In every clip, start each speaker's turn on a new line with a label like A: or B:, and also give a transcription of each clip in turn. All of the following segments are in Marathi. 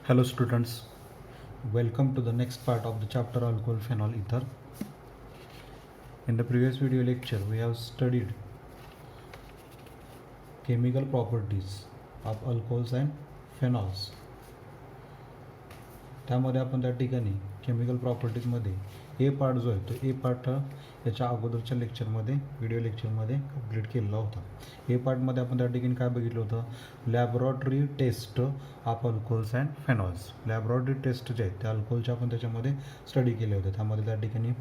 A: Hello students, welcome to the next part of the chapter alcohol phenol ether. In the previous video lecture we have studied chemical properties of alcohols and phenols. त्यामध्ये आपण त्या ठिकाणी केमिकल प्रॉपर्टीजमध्ये ए पार्ट जो आहे तो ए पार्ट याच्या अगोदरच्या लेक्चरमध्ये व्हिडिओ लेक्चरमध्ये कंप्लीट केलेला होता. ए पार्टमध्ये आपण त्या ठिकाणी काय बघितलं होतं, laboratory test of alcohols and phenols. Laboratory test जे आहेत त्या अल्कोहोलचे आपण त्याच्यामध्ये स्टडी केले होते. त्यामध्ये त्या ठिकाणी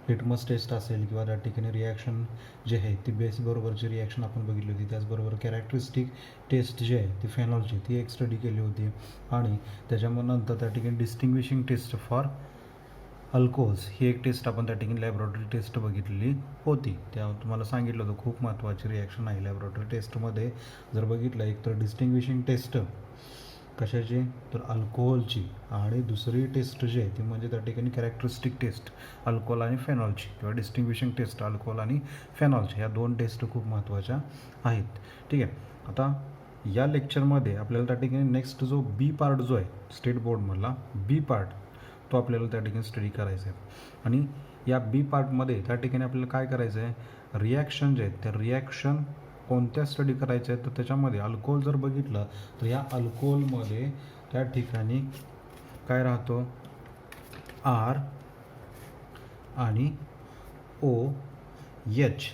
A: लिटमस टेस्ट असेल किंवा त्या ठिकाणी रिॲक्शन जे आहे ती बेस बरोबरची रिॲक्शन आपण बघितली होती. त्याचबरोबर कॅरेक्टरिस्टिक टेस्ट जी आहे ती फेनॉलची ती एक स्टडी केली होती. आणि त्याच्यानंतर त्या ठिकाणी डिस्टिंग्विशिंग टेस्ट फॉर अल्कोहोल्स ही एक टेस्ट आपण त्या ठिकाणी लॅबोरेटरी टेस्ट बघितलेली होती. त्या तुम्हाला सांगितलं होतं खूप महत्त्वाची रिॲक्शन आहे लॅबोरेटरी टेस्टमध्ये. जर बघितलं एक तर डिस्टिंग्विशिंग टेस्ट कशाची, तर अल्कोहोलची, आणि दुसरी टेस्ट जी आहे ती म्हणजे त्या ठिकाणी कॅरेक्टरिस्टिक टेस्ट अल्कोहोल आणि फेनॉलची किंवा डिस्टिंग्विशिंग टेस्ट अल्कोहोल आणि फेनॉलची. ह्या दोन टेस्ट खूप महत्त्वाच्या आहेत. ठीक आहे. आता या लेक्चरमध्ये आपल्याला त्या ठिकाणी नेक्स्ट जो बी पार्ट जो आहे स्टेट बोर्डमधला बी पार्ट तो आपल्याला त्या ठिकाणी स्टडी करायचा आहे. आणि या बी पार्टमध्ये त्या ठिकाणी आपल्याला काय करायचं आहे, रिॲक्शन जे आहेत त्या रिॲक्शन कोणत्या स्टडी करायच्या आहेत. तर त्याच्यामध्ये अल्कोहोल जर बघितलं तर या अल्कोहोलमध्ये त्या ठिकाणी काय राहतो, आर आणि ओ एच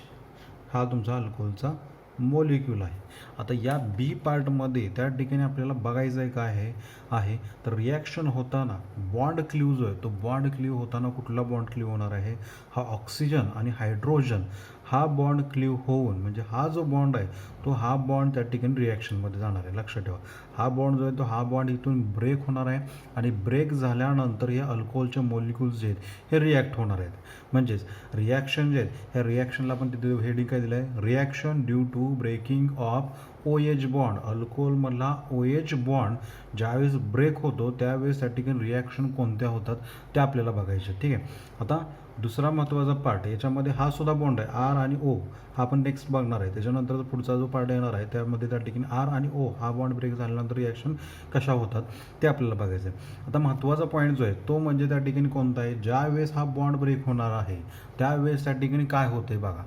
A: हा तुमचा अल्कोहोलचा मॉलिक्यूल आहे. आता या बी पार्टमध्ये त्या ठिकाणी आपल्याला बघायचं आहे काय आहे तर रिॲक्शन होताना बॉन्ड क्लीव जो आहे तो बॉन्ड क्लीव होताना कुठला बॉन्ड क्लीव होणार आहे, हा ऑक्सिजन आणि हायड्रोजन हा बॉन्ड क्लीव होऊन म्हणजे हा जो बॉन्ड आहे तो हा बॉन्ड त्या ठिकाणी रिॲक्शनमध्ये जाणार आहे. लक्षात ठेवा, हा बॉन्ड जो आहे तो हा बॉन्ड इथून ब्रेक होणार आहे आणि ब्रेक झाल्यानंतर हे अल्कोहोलचे मॉलिक्युल्स जे आहेत हे रिॲक्ट होणार आहेत. म्हणजेच रिॲक्शन जे आहेत ह्या रिॲक्शनला आपण तिथे हेडिंग काय दिलं आहे, reaction due to breaking of OH bond. अल्कोहोलमधला OH बॉन्ड ज्यावेळेस ब्रेक होतो त्यावेळेस त्या ठिकाणी रिॲक्शन कोणत्या होतात त्या आपल्याला बघायचे. ठीक आहे. आता दुसरा महत्त्वाचा पार्ट याच्यामध्ये हा सुद्धा बॉन्ड आहे आर आणि ओ, हा आपण नेक्स्ट बघणार आहे. त्याच्यानंतर पुढचा जो पार्ट येणार आहे त्यामध्ये त्या ठिकाणी आर आणि ओ हा बॉन्ड ब्रेक झाल्यानंतर रिॲक्शन कशा होतात ते आपल्याला बघायचं आहे. आता महत्त्वाचा पॉईंट जो आहे तो म्हणजे त्या ठिकाणी कोणता आहे, ज्यावेळेस हा बॉन्ड ब्रेक होणार आहे त्यावेळेस त्या ठिकाणी काय होतं आहे बघा,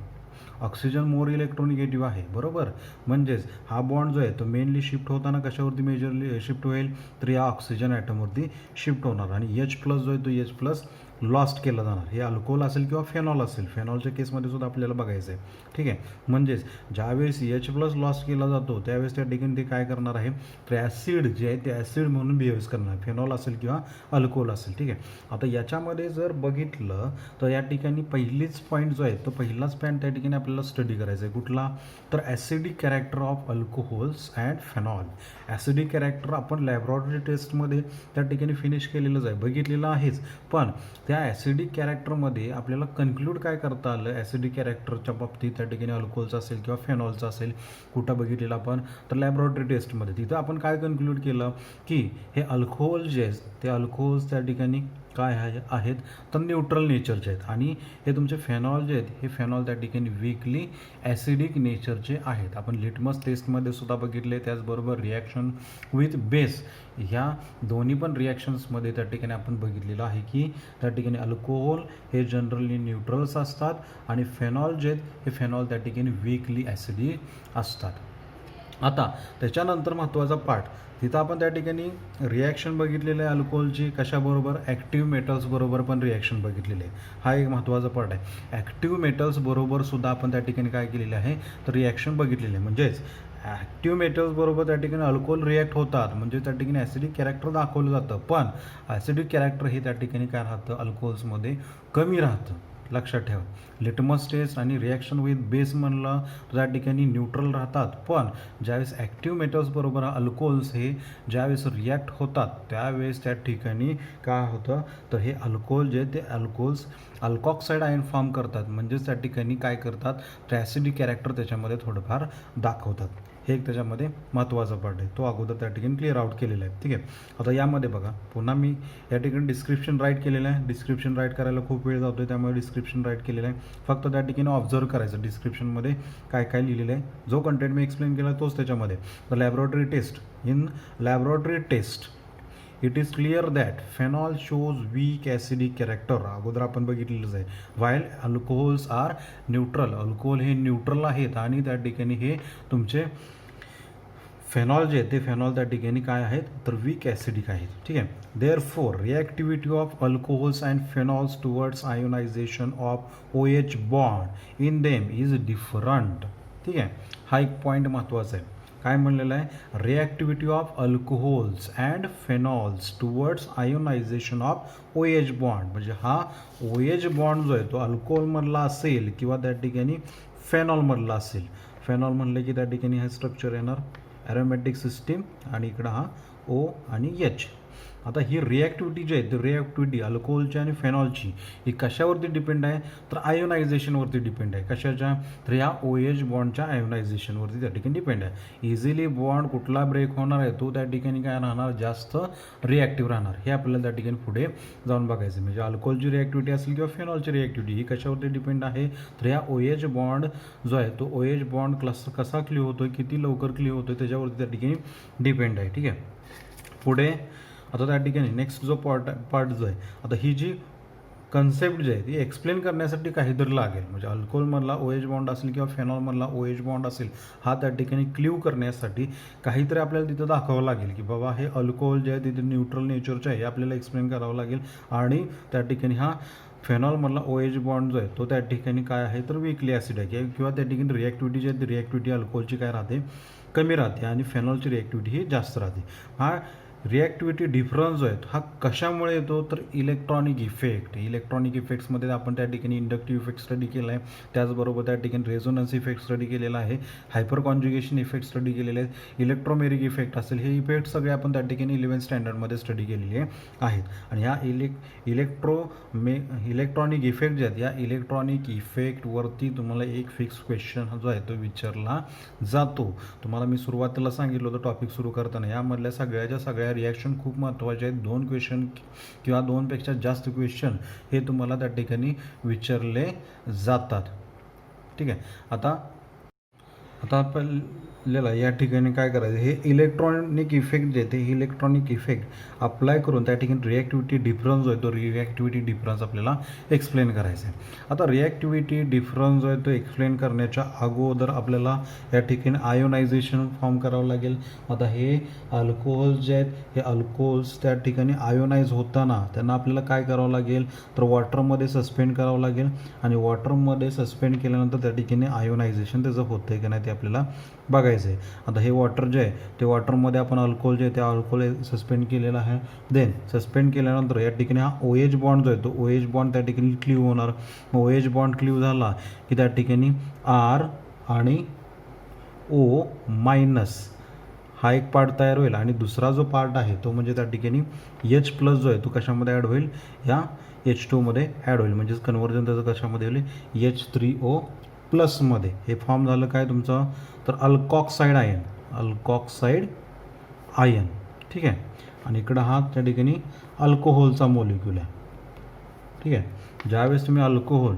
A: ऑक्सिजन मोर इलेक्ट्रोनिगेटिव्ह आहे बरोबर. म्हणजेच हा बॉन्ड जो आहे तो मेनली शिफ्ट होताना कशावरती मेजरली शिफ्ट होईल तर या ऑक्सिजन ॲटमवरती शिफ्ट होणार आणि एच प्लस जो आहे तो एच प्लस लॉस्ट केला जाणार. हे अल्कोहोल असेल किंवा फेनॉल असेल, फेनॉलच्या केसमध्ये सुद्धा आपल्याला बघायचं आहे. ठीक आहे. म्हणजेच ज्यावेळेस एच प्लस लॉस्ट केला जातो त्यावेळेस त्या ठिकाणी ते काय करणार आहे तर ॲसिड जे आहे ते ॲसिड म्हणून बिहेव्स करणार, फेनॉल असेल किंवा अल्कोहोल असेल. ठीक आहे. आता याच्यामध्ये जर बघितलं तर या ठिकाणी पहिलीच पॉईंट जो आहे तो पहिलाच पॉईंट त्या ठिकाणी आपल्याला स्टडी करायचा आहे. कुठला, तर acidic character of alcohols and phenol. Acidic character आपण लॅबोरेटरी टेस्टमध्ये त्या ठिकाणी फिनिश केलेलंच आहे, बघितलेलं आहेच. पण त्या ॲसिडिक कॅरेक्टरमध्ये आपल्याला कन्क्लूड काय करता आलं, ॲसिडिक कॅरेक्टरच्या बाबतीत त्या ठिकाणी अल्कोहोलचं असेल किंवा फेनॉलचं असेल कुठं बघितलेलं आपण तर लॅबोरेटरी टेस्टमध्ये. तिथं आपण काय कन्क्लूड केलं की हे अल्कोहोल जे आहेत ते अल्कोहोल्स त्या ठिकाणी काय आहेत तर न्यूट्रल नेचरचे आहेत आणि हे तुमचे फेनॉल जे आहेत हे फेनॉल त्या ठिकाणी वीकली ॲसिडिक नेचरचे आहेत. आपण लिटमस टेस्टमध्ये सुद्धा बघितले. त्याचबरोबर रिॲक्शन विथ बेस ह्या दोन्ही पण रिॲक्शन्समध्ये त्या ठिकाणी आपण बघितलेलं आहे की त्या ठिकाणी अल्कोहोल हे जनरली न्यूट्रल्स असतात आणि फेनॉल जे आहेत हे फेनॉल त्या ठिकाणी वीकली ॲसिडिक असतात. आता त्याच्यानंतर महत्त्वाचा पार्ट तिथं आपण त्या ठिकाणी रिॲक्शन बघितलेलं आहे अल्कोहोलची कशाबरोबर, ॲक्टिव्ह मेटल्स बरोबर पण रिॲक्शन बघितलेले आहे. हा एक महत्त्वाचा पार्ट आहे. ॲक्टिव्ह मेटल्स बरोबर सुद्धा आपण त्या ठिकाणी काय केलेलं आहे तर रिॲक्शन बघितलेलं आहे. म्हणजेच ॲक्टिव्ह मेटल्स बरोबर त्या ठिकाणी अल्कोहोल रिॲक्ट होतात म्हणजे त्या ठिकाणी ॲसिडिक कॅरेक्टर दाखवलं जातं. पण ॲसिडिक कॅरेक्टर हे त्या ठिकाणी काय राहतं अल्कोहोल्समध्ये कमी राहतं. लक्षात ठेवा, लिटमस टेस्ट आणि रिॲक्शन विथ बेस म्हणलं तर त्या ठिकाणी न्यूट्रल राहतात. पण ज्यावेळेस ॲक्टिव्ह मेटल्स बरोबर अल्कोहोल्स हे ज्यावेळेस रिॲक्ट होतात त्यावेळेस त्या ठिकाणी काय होतं तर हे अल्कोहोल जे ते अल्कोहोल्स अल्कॉक्साईड आयन फॉर्म करतात. म्हणजेच त्या ठिकाणी काय करतात तर ॲसिडिक कॅरेक्टर त्याच्यामध्ये थोडंफार दाखवतात. हे एक त्याच्यामध्ये महत्त्वाचा पार्ट आहे, तो अगोदर त्या ठिकाणी क्लिअर आउट केलेला आहे. ठीक आहे. आता यामध्ये बघा पुन्हा मी या ठिकाणी डिस्क्रिप्शन राईट केलेलं आहे. डिस्क्रिप्शन राईट करायला खूप वेळ जातो आहे त्यामुळे डिस्क्रिप्शन राईट केलेलं आहे. फक्त त्या ठिकाणी ऑब्झर्व करायचं डिस्क्रिप्शनमध्ये काय काय लिहिलेलं आहे. जो कंटेंट मी एक्सप्लेन केला तोच त्याच्यामध्ये. The laboratory test in laboratory test it is clear that phenol shows weak acidic character, अगोदर आपण बघितलेलंच आहे. While alcohols are neutral, alcohol हे न्यूट्रल आहेत आणि त्या ठिकाणी हे तुमचे फेनॉल जे ते फेनॉल त्या ठिकाणी काय आहेत तर वीक ॲसिडिक आहेत. ठीक आहे. Therefore reactivity of alcohols and phenols towards ionization of OH bond in them is different. ठीक आहे. हा एक पॉईंट महत्त्वाचा आहे. काय म्हणलेलं आहे, reactivity of alcohols and phenols towards ionization of OH bond, म्हणजे हा OH बॉन्ड जो आहे तो अल्कोहोलमधला असेल किंवा त्या ठिकाणी फेनॉलमधला असेल. फेनॉल म्हणलं की त्या ठिकाणी हे स्ट्रक्चर येणार ॲरोमॅटिक सिस्टीम आणि इकडं हा O आणि H. आता ही रिॲक्टिव्हिटी जी आहे ती रिॲक्टिव्हिटी अल्कोहोलची आणि फेनॉलची ही कशावरती डिपेंड आहे तर आयोनायझेशनवरती डिपेंड आहे. कशाच्या तर ह्या OH बॉन्डच्या आयोनायझेशनवरती त्या ठिकाणी डिपेंड आहे. इझिली बॉन्ड कुठला ब्रेक होणार आहे तो त्या ठिकाणी काय राहणार जास्त रिॲक्टिव्ह राहणार. हे आपल्याला त्या ठिकाणी पुढे जाऊन बघायचं. म्हणजे अल्कोहोलची रिॲक्टिव्हिटी असेल किंवा फेनॉलची रिॲक्टिव्हिटी ही कशावरती डिपेंड आहे तर ह्या OH बॉन्ड जो आहे तो OH बॉन्ड कसा क्लिअर होतो किती लवकर क्लिअर होतो त्याच्यावरती त्या ठिकाणी डिपेंड आहे. ठीक आहे. पुढे आता त्या ठिकाणी नेक्स्ट जो पार्ट जो आहे, आता ही जी कन्सेप्ट जी आहे ती एक्सप्लेन करण्यासाठी काहीतरी लागेल. म्हणजे अल्कोहोलमधला OH बॉन्ड असेल किंवा फेनॉलमधला OH बॉन्ड असेल हा त्या ठिकाणी क्ल्यू करण्यासाठी काहीतरी आपल्याला तिथं दाखवावं लागेल की बाबा हे अल्कोहोल जे आहे तिथे न्यूट्रल नेचरचे आहे हे आपल्याला एक्सप्लेन करावं लागेल. आणि त्या ठिकाणी हा फेनॉलमधला OH बॉन्ड जो आहे तो त्या ठिकाणी काय आहे तर वीकली ॲसिड आहे किंवा त्या ठिकाणी रिॲक्टिव्हिटी जी आहे ती रिॲक्टिव्हिटी अल्कोहोलची काय राहते कमी राहते आणि फेनॉलची रिॲक्टिव्हिटी ही जास्त राहते. हा रिॲक्टिव्हिटी डिफरन्स जो आहे हा कशामुळे येतो तर इलेक्ट्रॉनिक इफेक्ट्समध्ये आपण त्या ठिकाणी इंडक्टिव्ह इफेक्ट स्टडी केला आहे. त्याचबरोबर त्या ठिकाणी रेझोनन्स इफेक्ट स्टडी केलेला आहे. हायपर कॉन्ज्युगेशन इफेक्ट स्टडी केलेले आहेत. इलेक्ट्रोमेरिक इफेक्ट असेल हे इफेक्ट सगळे आपण त्या ठिकाणी 11th स्टँडर्डमध्ये स्टडी केलेले आहेत. आणि ह्या इलेक्ट्रॉनिक इफेक्ट जे आहेत या इलेक्ट्रॉनिक इफेक्टवरती तुम्हाला एक फिक्स क्वेश्चन जो आहे तो विचारला जातो. तुम्हाला मी सुरुवातीला सांगितलं होतं टॉपिक सुरू करताना यामधल्या सगळ्या रिॲक्शन खूप महत्त्वाचे आहेत. 2 क्वेश्चन किंवा 2पेक्षा जास्त क्वेश्चन हे तुम्हाला त्या ठिकाणी विचारले जातात. ठीक आहे. आता आपल्याला या ठिकाणी काय करायचं हे इलेक्ट्रॉनिक इफेक्ट जे ते इलेक्ट्रॉनिक इफेक्ट अप्लाय करून त्या ठिकाणी रिॲक्टिव्हिटी डिफरन्स जो आहे तो रिॲक्टिव्हिटी डिफरन्स आपल्याला एक्सप्लेन करायचा आहे. आता रिॲक्टिव्हिटी डिफरन्स जो आहे तो एक्सप्लेन करण्याच्या अगोदर आपल्याला या ठिकाणी आयोनायझेशन फॉर्म करावं लागेल. आता हे अल्कोहोल्स जे आहेत हे अल्कोहोल्स त्या ठिकाणी आयोनाइज होताना त्यांना आपल्याला काय करावं लागेल तर वॉटरमध्ये सस्पेंड करावं लागेल आणि वॉटरमध्ये सस्पेंड केल्यानंतर त्या ठिकाणी आयोनायझेशन त्याचं होतं आहे की नाही ते आपल्याला बघायचं आहे. आता हे वॉटर जे आहे ते वॉटरमध्ये आपण अल्कोहोल जे आहे ते अल्कोहोल सस्पेंड केलेलं आहे. देन सस्पेंड केल्यानंतर या ठिकाणी हा OH बॉन्ड जो आहे तो OH बॉन्ड त्या ठिकाणी क्लीव होणार. OH बॉन्ड क्लीव झाला की त्या ठिकाणी R आणि O मायनस हा एक पार्ट तयार होईल आणि दुसरा जो पार्ट आहे तो म्हणजे त्या ठिकाणी H प्लस जो आहे तो कशामध्ये ॲड होईल या H2मध्ये ॲड होईल. म्हणजेच कन्व्हर्जन त्याचं कशामध्ये होईल H3O प्लसमध्ये. हे फॉर्म झालं काय तुमचं तर अल्कॉक्साईड आयन. ठीक आहे. आणि इकडं हा त्या ठिकाणी अल्कोहोलचा मॉलिक्यूल आहे. ठीक आहे. ज्यावेळेस तुम्ही अल्कोहोल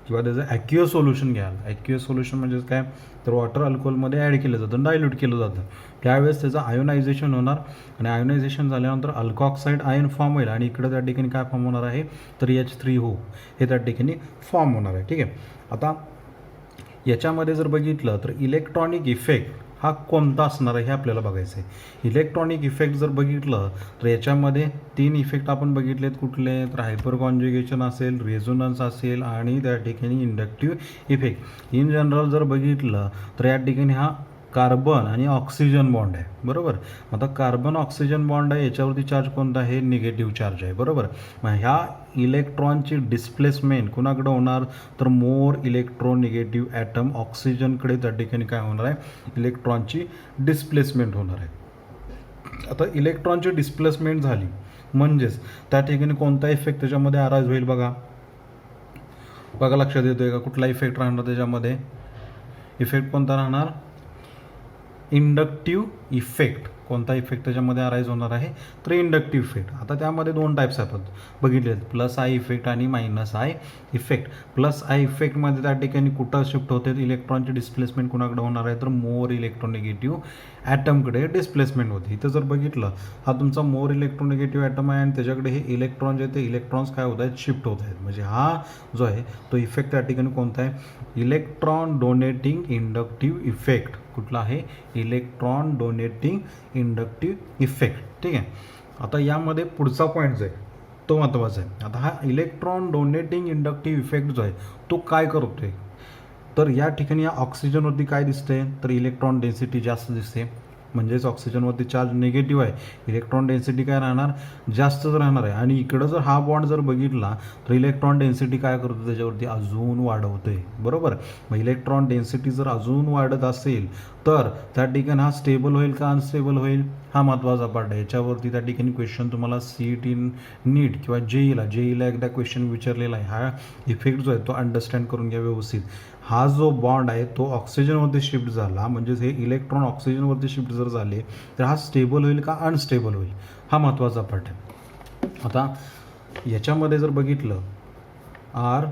A: किंवा त्याचं ॲक्युअस सोल्युशन घ्याल, ॲक्युअस सोल्युशन म्हणजेच काय तर वॉटर अल्कोहोलमध्ये ॲड केलं जातं डायल्यूट केलं जातं त्यावेळेस त्याचं आयोनायझेशन होणार आणि आयोनायझेशन झाल्यानंतर अल्कॉक्साईड आयन फॉर्म होईल आणि इकडं त्या ठिकाणी काय फॉर्म होणार आहे तर H3O हे त्या ठिकाणी फॉर्म होणार आहे. ठीक आहे. आता याच्यामध्ये जर बघितलं तर इलेक्ट्रॉनिक इफेक्ट हा कोणता असणार आहे हे आपल्याला बघायचं आहे. इलेक्ट्रॉनिक इफेक्ट जर बघितलं तर याच्यामध्ये 3 इफेक्ट आपण बघितलेत कुठले तर हायपर कॉन्ज्युगेशन असेल, रेझोनन्स असेल आणि त्या ठिकाणी इंडक्टिव्ह इफेक्ट. इन जनरल जर बघितलं तर या ठिकाणी हा कार्बन आणि ऑक्सिजन बॉन्ड आहे. बरोबर. आता कार्बन ऑक्सिजन बॉन्ड आहे याच्यावरती चार्ज कोणता आहे निगेटिव्ह चार्ज आहे. बरोबर. मग ह्या इलेक्ट्रॉनची डिस्प्लेसमेंट कुणाकडे होणार तर मोर इलेक्ट्रोनिगेटिव्ह ॲटम ऑक्सिजनकडे त्या ठिकाणी काय होणार आहे इलेक्ट्रॉनची डिस्प्लेसमेंट होणार आहे. आता इलेक्ट्रॉनची डिस्प्लेसमेंट झाली म्हणजेच त्या ठिकाणी कोणता इफेक्ट त्याच्यामध्ये अराईज होईल बघा लक्षात येतोय का कुठला इफेक्ट राहणार त्याच्यामध्ये इफेक्ट कोणता राहणार इंडक्टिव्ह इफेक्ट. कोणता इफेक्ट त्याच्यामध्ये अराईज होणार आहे तर इंडक्टिव्ह इफेक्ट. आता त्यामध्ये 2 टाईप्स आपण बघितले प्लस आय इफेक्ट आणि minus I effect. Plus I इफेक्टमध्ये त्या ठिकाणी कुठं शिफ्ट होते इलेक्ट्रॉनची डिस्प्लेसमेंट कुणाकडे होणार आहे तर मोर इलेक्ट्रोनिगेटिव्ह ॲटमकडे डिस्प्लेसमेंट होते. इथं जर बघितलं हा तुमचा मोर इलेक्ट्रोनिगेटिव्ह ॲटम आहे आणि त्याच्याकडे हे इलेक्ट्रॉन जे ते इलेक्ट्रॉन्स काय होत आहेत, शिफ्ट होत आहेत. म्हणजे हा जो आहे तो इफेक्ट त्या ठिकाणी कोणता आहे, इलेक्ट्रॉन डोनेटिंग इंडक्टिव्ह इफेक्ट. कुठला आहे, इलेक्ट्रॉन डोनेटिंग इंडक्टिव्ह इफेक्ट. ठीक आहे. आता यामध्ये पुढचा पॉईंट जो आहे तो महत्त्वाचा आहे. आता हा इलेक्ट्रॉन डोनेटिंग इंडक्टिव्ह इफेक्ट जो आहे तो काय करतोय, तर या ठिकाणी या ऑक्सिजनवरती काय दिसतंय, तर इलेक्ट्रॉन डेन्सिटी जास्त दिसते. म्हणजेच ऑक्सिजनवरती चार्ज निगेटिव्ह आहे, इलेक्ट्रॉन डेन्सिटी काय राहणार, जास्तच राहणार आहे. आणि इकडं जर हा बॉन्ड जर बघितला तर इलेक्ट्रॉन डेन्सिटी काय करतो, त्याच्यावरती अजून वाढवतोय. बरोबर. मग इलेक्ट्रॉन डेन्सिटी जर अजून वाढत असेल तर त्या ठिकाणी हा स्टेबल होईल का अनस्टेबल होईल, हा महत्त्वाचा पार्ट आहे. याच्यावरती त्या ठिकाणी क्वेश्चन तुम्हाला CET नीट किंवा जेईला एकदा क्वेश्चन विचारलेला आहे. हा इफेक्ट जो आहे तो अंडरस्टँड करून घ्या व्यवस्थित. हा जो बॉन्ड आहे तो ऑक्सिजनवरती शिफ्ट झाला, म्हणजेच हे इलेक्ट्रॉन ऑक्सिजनवरती शिफ्ट जर झाले तर हा स्टेबल होईल का अनस्टेबल होईल, हा महत्त्वाचा पार्ट आहे. आता याच्यामध्ये जर बघितलं R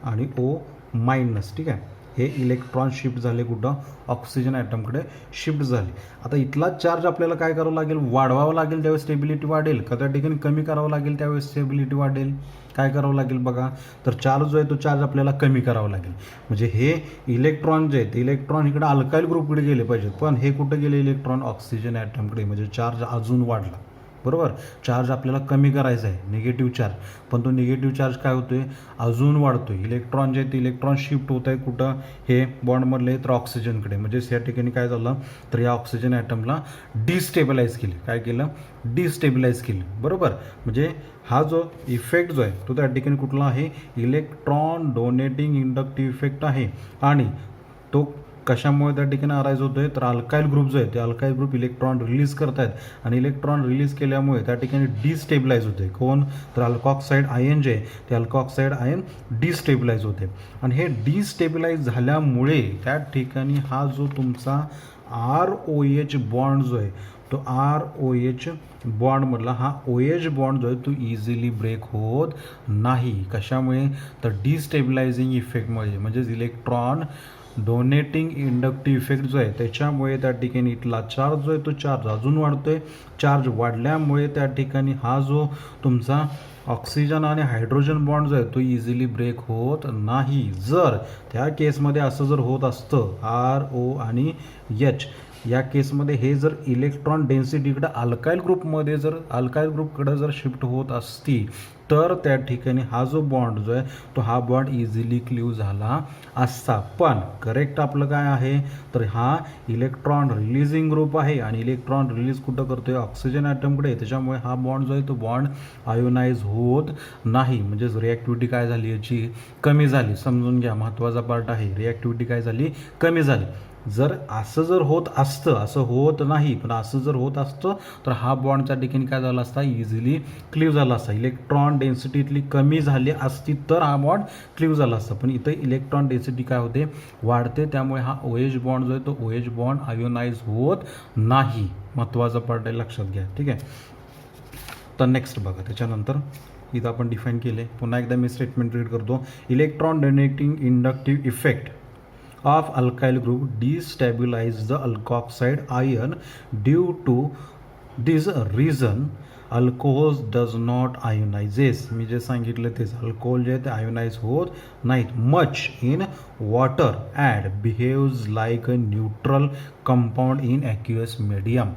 A: आणि O मायनस, ठीक आहे, हे इलेक्ट्रॉन शिफ्ट झाले कुठं, ऑक्सिजन ॲटमकडे शिफ्ट झाले. आता इथला चार्ज आपल्याला काय करावं लागेल, वाढवावं लागेल, त्यावेळेस स्टेबिलिटी वाढेल का त्या ठिकाणी कमी करावं लागेल त्यावेळेस स्टेबिलिटी वाढेल. काय करावं लागेल बघा, तर चार्ज जो आहे तो चार्ज आपल्याला कमी करावा लागेल. म्हणजे हे इलेक्ट्रॉन जे आहेत, इलेक्ट्रॉन इकडे अल्काइल ग्रुपकडे गेले पाहिजेत, पण हे कुठे गेले, इलेक्ट्रॉन ऑक्सिजन ॲटमकडे. म्हणजे चार्ज अजून वाढला. बरोबर. चार्ज आपल्याला कमी करायचा आहे, निगेटिव्ह चार्ज, पण तो निगेटिव्ह चार्ज काय होतोय, अजून वाढतोय. इलेक्ट्रॉन जे आहेत ते इलेक्ट्रॉन शिफ्ट होत आहे कुठं, हे बॉन्डमधले तर ऑक्सिजनकडे. म्हणजे या ठिकाणी काय झालं, तर या ऑक्सिजन ॲटमला डिस्टेबलाइज केलं. काय केलं, डिस्टेबलाइज केलं. बरोबर. म्हणजे हा जो इफेक्ट जो आहे तो त्या ठिकाणी कुठला आहे, इलेक्ट्रॉन डोनेटिंग इंडक्टिव्ह इफेक्ट आहे. आणि तो कशामुळे त्या ठिकाणी अराईज होतोय, तर अल्काइल ग्रुप जो आहे ते अल्काइल ग्रुप इलेक्ट्रॉन रिलीज करतायत आणि इलेक्ट्रॉन रिलीज केल्यामुळे त्या ठिकाणी डिस्टेबलाइज होते. कोण, तर अल्कॉक्साईड आयन जे आहे ते अल्कॉक्साईड आयन डिस्टेबलाइज होते. आणि हे डिस्टेबलाइज झाल्यामुळे त्या ठिकाणी हा जो तुमचा ROH बॉन्ड जो आहे तो ROH बॉन्डमधला हा OH बॉन्ड जो आहे तो इझिली ब्रेक होत नाही. कशामुळे, तर डिस्टेबलायझिंग इफेक्टमुळे. म्हणजेच इलेक्ट्रॉन डोनेटिंग इंडक्टिव्ह इफेक्ट जो आहे त्याच्यामुळे त्या ठिकाणी इथला चार्ज जो आहे तो चार्ज अजून वाढतोय. चार्ज वाढल्यामुळे त्या ठिकाणी हा जो तुमचा ऑक्सिजन आणि हायड्रोजन बॉन्ड जो आहे तो इझिली ब्रेक होत नाही. जर त्या केसमध्ये असं जर होत असतं, RO आणि H या केसमध्ये हे जर इलेक्ट्रॉन डेन्सिटीकडे अल्काइल ग्रुपमध्ये जर अल्काइल ग्रुपकडे जर शिफ्ट होत असती तर त्या ठिकाणी हा जो बॉन्ड जो आहे तो हा बॉन्ड इझिली क्लीव झाला असता. पण करेक्ट आपलं काय आहे, तर हा इलेक्ट्रॉन रिलीजिंग ग्रुप आहे आणि इलेक्ट्रॉन रिलीज कुठं करतोय, ऑक्सिजन ॲटमकडे. त्याच्यामुळे हा बॉन्ड जो आहे तो बॉन्ड आयोनाइज होत नाही. म्हणजेच रिॲक्टिव्हिटी काय झाली, याची कमी झाली. समजून घ्या, महत्त्वाचा पार्ट आहे. रिॲक्टिव्हिटी काय झाली, कमी झाली. जर असं जर होत असतं, असं होत नाही पण असं जर होत असतं तर हा बॉन्ड त्या ठिकाणी काय झाला असता, इझिली क्लीव झाला असता. इलेक्ट्रॉन डेन्सिटी इथली कमी झाली असती तर हा बॉन्ड क्लीव झाला असता. पण इथं इलेक्ट्रॉन डेन्सिटी काय होते, वाढते. त्यामुळे हा OH बॉन्ड जो आहे तो OH बॉन्ड आयोनाइज होत नाही. महत्त्वाचा पार्ट आहे, लक्षात घ्या. ठीक आहे. तर नेक्स्ट बघा, त्याच्यानंतर इथं आपण डिफाईन केले. पुन्हा एकदा मी स्टेटमेंट रीड करतो. Electron donating inductive effect of alkyl group destabilize the alkoxide ion. Due to this reason alcohols does not ionizes. मी जे सांगितलं तेच, अल्कोहोल जे आहे ते आयोनाइज होत नाहीत. Much in water and behaves like a neutral compound in aqueous medium.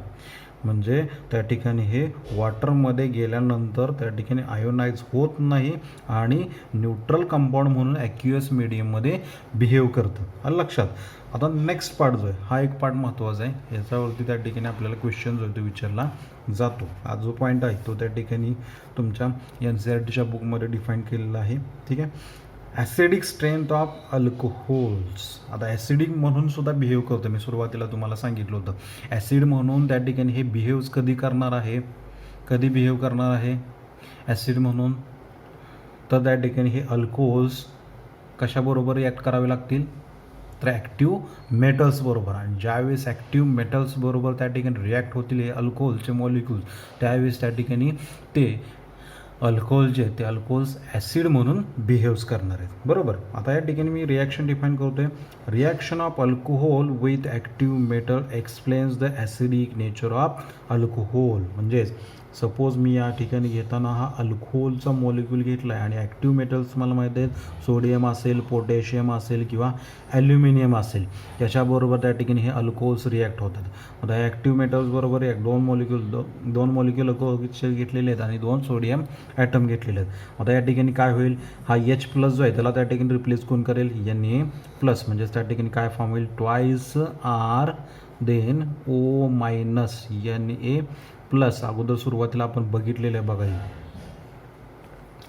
A: म्हणजे त्या ठिकाणी हे वॉटरमध्ये गेल्यानंतर त्या ठिकाणी आयोनाइज होत नाही आणि न्यूट्रल कंपाऊंड म्हणून ॲक्युअस मीडियममध्ये बिहेव करतं. आलं लक्षात. आता नेक्स्ट पार्ट जो आहे हा एक पार्ट महत्त्वाचा आहे. याच्यावरती त्या ठिकाणी आपल्याला क्वेश्चन जो आहे तो विचारला जातो. हा जो पॉईंट आहे तो त्या ठिकाणी तुमच्या NCERTच्या बुकमध्ये डिफाईन केलेला आहे. ठीक आहे. Acidic strength of alcohols. आता ॲसिडिक म्हणून सुद्धा बिहेव करतं. मी सुरुवातीला तुम्हाला सांगितलं होतं ॲसिड म्हणून त्या ठिकाणी हे बिहेव्स कधी करणार आहे, कधी बिहेव करणार आहे ॲसिड म्हणून, तर त्या ठिकाणी हे अल्कोहोल्स कशाबरोबर रिॲक्ट करावे लागतील, तर ॲक्टिव्ह मेटल्स बरोबर. आणि ज्यावेळेस ॲक्टिव्ह मेटल्स बरोबर त्या ठिकाणी रिॲक्ट होतील हे अल्कोहोलचे मॉलिक्यूल्स, त्यावेळेस त्या ठिकाणी ते अल्कोहोल जे ते अल्कोहोल्स ॲसिड म्हणून बिहेव्स करणार आहेत. बरोबर. आता या ठिकाणी मी रिॲक्शन डिफाईन करतोय. Reaction of alcohol with active metal explains the acidic nature of alcohol. म्हणजेच सपोज मी या ठिकाणी घेताना हा अल्कोहोलचा मॉलिक्यूल घेतला आहे आणि ॲक्टिव्ह मेटल्स मला माहीत आहेत, सोडियम असेल, पोटॅशियम असेल किंवा ॲल्युमिनियम असेल, त्याच्याबरोबर त्या ठिकाणी हे अल्कोहोल्स रिॲक्ट होतात. आता ॲक्टिव्ह मेटल्सबरोबर दोन मॉलिक्यूल अल्कोहोल घेतलेले आहेत आणि 2 सोडियम ॲटम घेतलेले आहेत. आता या ठिकाणी काय होईल, हा H+ जो आहे त्याला त्या ठिकाणी रिप्लेस कोण करेल, Na+, म्हणजेच त्या ठिकाणी काय फॉर्म होईल, twice R then O- Na+. अगोदर सुरुवातीला आपण बघितलेलं आहे बघा, ही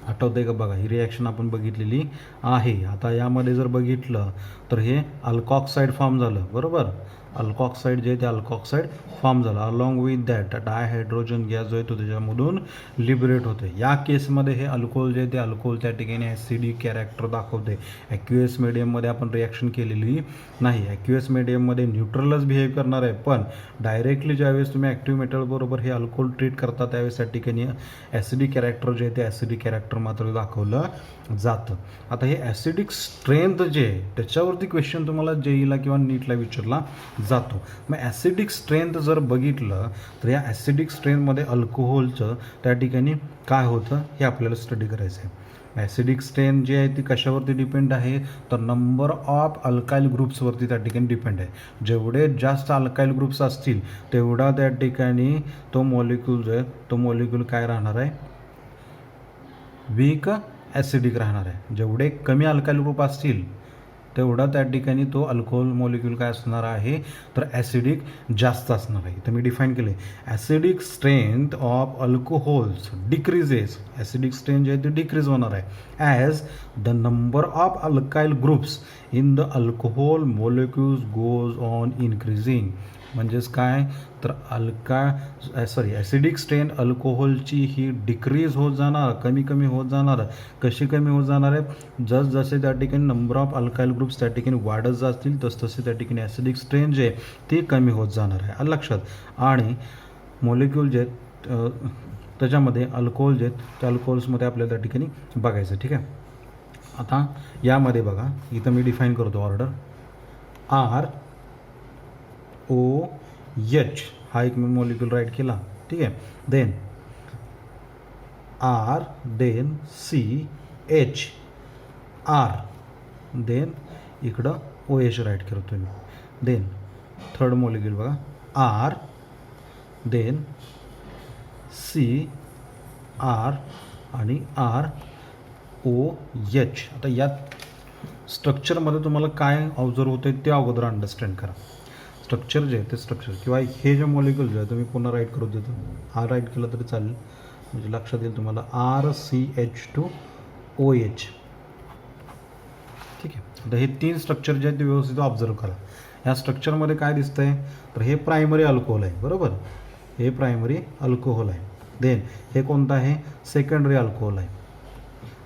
A: आठवतंय का बघा, ही रिॲक्शन आपण बघितलेली आहे. आता यामध्ये जर बघितलं तर हे अल्कॉक्साईड फॉर्म झालं. बरोबर. अल्कॉक्साईड जे आहे ते अल्कॉक्साईड फॉर्म झालं. अलॉंग विथ दॅट डायहायड्रोजन गॅस जो आहे तो त्याच्यामधून लिबरेट होते. या केसमध्ये हे अल्कोहोल जे आहे ते अल्कोहोल त्या ठिकाणी ॲसिडिक कॅरेक्टर दाखवते. ॲक्युएस मीडियममध्ये आपण रिॲक्शन केलेली नाही. ॲक्युएस मीडियममध्ये न्यूट्रलच बिहेव करणार आहे, पण डायरेक्टली ज्यावेळेस तुम्ही ॲक्टिव्ह मेटलबरोबर हे अल्कोहोल ट्रीट करता त्यावेळेस त्या ठिकाणी ॲसिडिक कॅरेक्टर जे आहे ते ॲसिडिक कॅरेक्टर मात्र दाखवलं जातं. आता हे ॲसिडिक स्ट्रेंथ जे आहे त्याच्यावरती क्वेश्चन तुम्हाला जेईला किंवा नीटला विचारला जातो. मग ॲसिडिक स्ट्रेंथ जर बघितलं तर या ॲसिडिक स्ट्रेंथमध्ये अल्कोहोलचं त्या ठिकाणी काय होतं हे आपल्याला स्टडी करायचं आहे. ॲसिडिक स्ट्रेंथ जी आहे ती कशावरती डिपेंड आहे, तर नंबर ऑफ अल्काईल ग्रुप्सवरती त्या ठिकाणी डिपेंड आहे. जेवढे जास्त अल्काईल ग्रुप्स असतील तेवढा त्या ठिकाणी तो मॉलिक्यूल जो आहे तो मॉलिक्यूल काय राहणार आहे, वीक ॲसिडिक राहणार आहे. जेवढे कमी अल्काईल ग्रुप असतील तेवढा त्या ठिकाणी तो अल्कोहोल मॉलिक्यूल काय असणार आहे, तर ॲसिडिक जास्त असणार आहे. तर मी डिफाईन केले, acidic strength of alcohols decreases. Acidic strength जे आहे ते डिक्रीज होणार आहे as the number of alkyl groups in the alcohol molecules goes on increasing. म्हणजेच काय, तर ॲसिडिक स्ट्रेंथ अल्कोहोलची ही डिक्रीज होत जाणार, कमी कमी होत जाणार. कशी कमी होत जाणार आहे, जसजसे त्या ठिकाणी नंबर ऑफ अल्काईल ग्रुप्स त्या ठिकाणी वाढत जातील तसतसे त्या ठिकाणी ॲसिडिक स्ट्रेंथ जे आहे ते कमी होत जाणार आहे. लक्षात. आणि मॉलिक्यूल जे त्याच्यामध्ये अल्कोहोल जे आहेत त्या अल्कोहोल्समध्ये आपल्याला त्या ठिकाणी बघायचं. ठीक आहे. आता यामध्ये बघा, इथं मी डिफाईन करतो ऑर्डर. ROH हा एक मी मॉलिक्यूल राईट केला. ठीक आहे. Then R, then CH, R, then इकडं OH राईट करतो मी. देन थर्ड मॉलिक्यूल बघा, R, देन C, R आणि ROH. आता या स्ट्रक्चरमध्ये तुम्हाला काय ऑब्झर्व होतं ते अगोदर अंडरस्टँड करा. स्ट्रक्चर जे आहे ते स्ट्रक्चर किंवा हे जे मॉलिक्यूल जे आहे तुम्ही पुन्हा राईट करू देतो, R राईट केलं तरी चालेल, म्हणजे लक्षात येईल तुम्हाला. RCH2OH. ठीक आहे. आता हे 3 स्ट्रक्चर जे आहेत ते व्यवस्थित ऑब्झर्व करा. या स्ट्रक्चरमध्ये काय दिसतं आहे, तर हे प्रायमरी अल्कोहोल आहे. बरोबर. हे प्रायमरी अल्कोहोल आहे. देन हे कोणतं आहे, सेकंडरी अल्कोहोल आहे.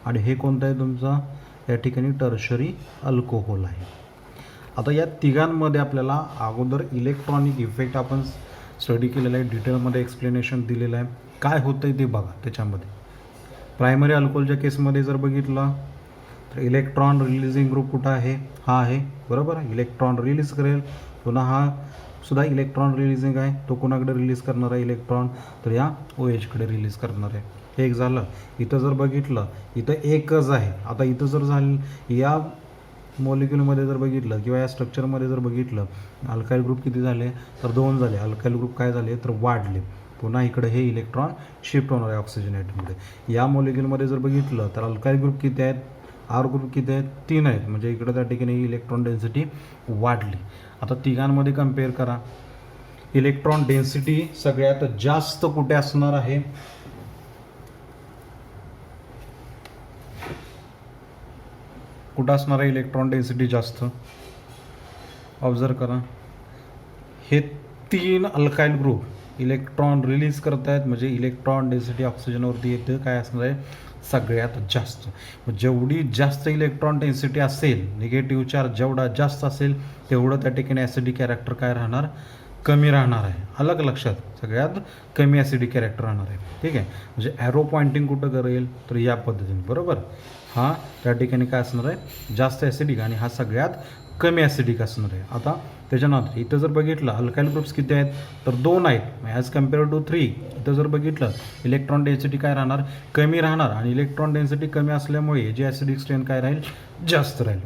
A: आणि हे कोणतं आहे तुमचा या ठिकाणी टर्शरी अल्कोहोल आहे. आता या तिघांमध्ये आपल्याला अगोदर इलेक्ट्रॉनिक इफेक्ट आपण स्टडी केलेला आहे, डिटेलमध्ये एक्सप्लेनेशन दिलेलं आहे. काय होतं आहे ते बघा. त्याच्यामध्ये प्रायमरी अल्कोहोलच्या केसमध्ये जर बघितलं तर इलेक्ट्रॉन रिलीजिंग ग्रुप कुठं आहे, हा आहे. बरोबर. इलेक्ट्रॉन रिलीज करेल. पुन्हा हा सुद्धा इलेक्ट्रॉन रिलीजिंग आहे. तो कोणाकडे रिलीज करणार आहे इलेक्ट्रॉन, तर या OH कडे रिलीज करणार आहे. हे एक झालं. इथं जर बघितलं इथं एकच आहे. आता इथं जर झालं, या मॉलिक्यूलमध्ये जर बघितलं किंवा या स्ट्रक्चरमध्ये जर बघितलं, अल्काईल ग्रुप किती झाले, तर 2 झाले. अल्काईल ग्रुप काय झाले, तर वाढले. पुन्हा इकडे हे इलेक्ट्रॉन शिफ्ट होणार आहे ऑक्सिजन ॲटममध्ये. या मॉलिक्यूलमध्ये जर बघितलं तर अल्काईल ग्रुप किती आहेत, R ग्रुप किती आहेत, 3 आहेत. म्हणजे इकडे त्या ठिकाणी इलेक्ट्रॉन डेन्सिटी वाढली. आता तिघांमध्ये कम्पेअर करा. इलेक्ट्रॉन डेन्सिटी सगळ्यात जास्त कुठे असणार आहे, कुठं असणार आहे इलेक्ट्रॉन डेन्सिटी जास्त, ऑब्झर्व करा. हे 3 अल्काईल ग्रुप इलेक्ट्रॉन रिलीज करत आहेत, म्हणजे इलेक्ट्रॉन डेन्सिटी ऑक्सिजनवरती येते काय असणार आहे, सगळ्यात जास्त. जेवढी जास्त इलेक्ट्रॉन डेन्सिटी असेल, निगेटिव्ह चार्ज जेवढा जास्त असेल तेवढं त्या ठिकाणी ॲसिडिक कॅरेक्टर काय राहणार, कमी राहणार आहे. अलग लक्षात, सगळ्यात कमी ॲसिडिक कॅरेक्टर राहणार आहे. ठीक आहे, म्हणजे ॲरो पॉइंटिंग कुठं करेल तर या पद्धतीने, बरोबर. हा त्या ठिकाणी काय असणार आहे, जास्त ॲसिडिक, आणि हा सगळ्यात कमी ॲसिडिक असणार आहे. आता त्याच्यानंतर इथं जर बघितलं अल्काईल ग्रुप्स किती आहेत तर 2 आहेत ॲज कम्पेअर टू 3. इथं जर बघितलं इलेक्ट्रॉन डेन्सिटी काय राहणार, कमी राहणार, आणि इलेक्ट्रॉन डेन्सिटी कमी असल्यामुळे जे ॲसिडिक स्ट्रेंथ काय राहील, जास्त राहील.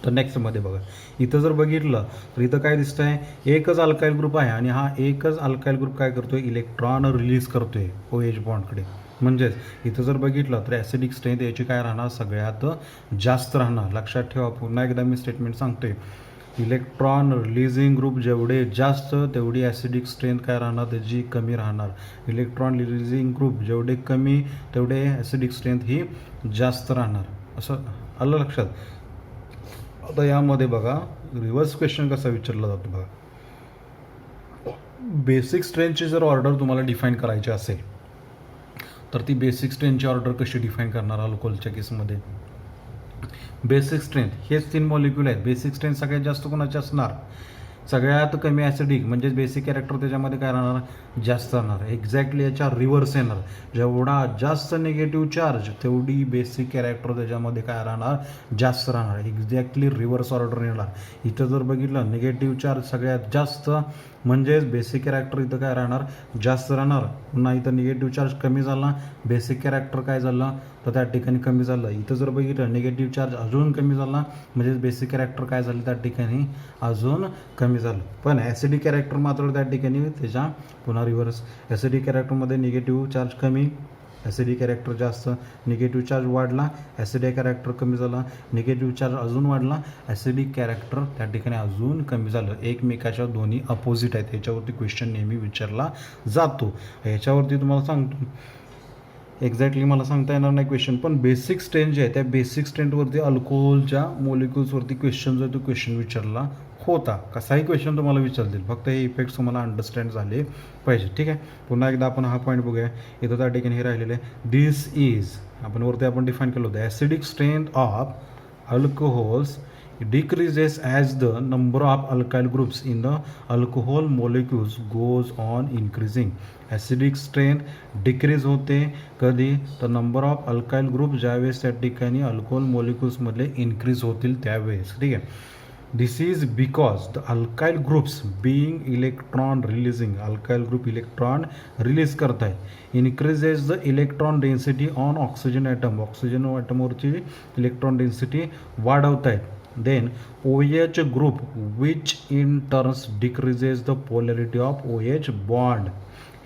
A: तर नेक्स्टमध्ये बघा, इथं जर बघितलं तर इथं काय दिसतं आहे, एकच अल्काईल ग्रुप आहे, आणि हा एकच अल्काईल ग्रुप काय करतोय, इलेक्ट्रॉन रिलीज करतोय OH बॉन्डकडे. म्हणजेच इथं जर बघितलं तर ॲसिडिक स्ट्रेंथ याची काय राहणार, सगळ्यात जास्त राहणार. लक्षात ठेवा, पुन्हा एकदा मी स्टेटमेंट सांगतोय, इलेक्ट्रॉन रिलीजिंग ग्रुप जेवढे जास्त तेवढी ॲसिडिक स्ट्रेंथ काय राहणार, त्याची कमी राहणार. इलेक्ट्रॉन रिलीजिंग ग्रुप जेवढे कमी तेवढे ॲसिडिक स्ट्रेंथ ही जास्त राहणार. असं आलं लक्षात. आता यामध्ये बघा रिव्हर्स क्वेश्चन कसा विचारला जातो बघा, बेसिक स्ट्रेंथची जर ऑर्डर तुम्हाला डिफाईन करायची असेल तर ती बेसिक स्ट्रेंथची ऑर्डर कशी डिफाईन करणार अल्कोहोलच्या केसमध्ये. बेसिक स्ट्रेंथ हेच 3 मॉलिक्यूल आहेत. बेसिक स्ट्रेंथ सगळ्यात जास्त कोणाची असणार, सगळ्यात कमी ॲसिडिक, म्हणजे बेसिक कॅरेक्टर त्याच्यामध्ये काय राहणार, जास्त राहणार. एक्झॅक्टली याच्या रिव्हर्स येणार, जेवढा जास्त निगेटिव्ह चार्ज तेवढी बेसिक कॅरेक्टर त्याच्यामध्ये काय राहणार, जास्त राहणार. एक्झॅक्टली रिव्हर्स ऑर्डर येणार. इथं जर बघितलं निगेटिव्ह चार्ज सगळ्यात जास्त, म्हणजेच बेसिक कॅरेक्टर इथं काय राहणार, जास्त राहणार. पुन्हा इथं निगेटिव्ह चार्ज कमी झाला, बेसिक कॅरेक्टर काय झालं तर त्या ठिकाणी कमी झालं. इथं जर बघितलं निगेटिव्ह चार्ज अजून कमी झाला, म्हणजेच बेसिक कॅरेक्टर काय झालं त्या ठिकाणी अजून कमी झालं. पण ॲसिडिक कॅरेक्टर मात्र त्या ठिकाणी त्याच्या पुन्हा रिव्हर्स, ॲसिडिक कॅरेक्टरमध्ये निगेटिव्ह चार्ज कमी, ॲसिडिक कॅरेक्टर जास्त, निगेटिव्ह चार्ज वाढला, ॲसिडिक कॅरेक्टर कमी झाला, निगेटिव्ह चार्ज अजून वाढला, ॲसिडिक कॅरेक्टर त्या ठिकाणी अजून कमी झालं. एकमेकाच्या दोन्ही अपोजिट आहेत. याच्यावरती क्वेश्चन नेहमी विचारला जातो. याच्यावरती तुम्हाला सांगतो, एक्झॅक्टली मला सांगता येणार नाही क्वेश्चन, पण बेसिक स्ट्रेंथ जे आहे त्या बेसिक स्ट्रेंथवरती अल्कोहोलच्या मॉलिक्युल्सवरती क्वेश्चन जो आहे तो क्वेश्चन विचारला होता. कसाही क्वेश्चन तुम्हाला विचारतील, फक्त हे इफेक्ट्स तुम्हाला अंडरस्टँड झाले पाहिजे. ठीक आहे, पुन्हा एकदा आपण हा पॉईंट बघूया. इथं त्या ठिकाणी हे राहिलेलं आहे, दिस इज, आपण डिफाईन केलं होतं, acidic strength of alcohols decreases as the number of alkyl groups in the alcohol molecules goes on increasing. Acidic strength decrease होते कधी तर नंबर ऑफ अल्काईल ग्रुप ज्यावेळेस त्या ठिकाणी अल्कोहोल मॉलिक्युल्समधले इन्क्रीज होतील त्यावेळेस. ठीक आहे, this is because the alkyl groups being electron releasing, alkyl group electron release करत आहे, increases the electron density on oxygen atom, oxygen ॲटमवरची इलेक्ट्रॉन डेन्सिटी वाढवत आहेत. Then OH group which in turns decreases the polarity of OH bond.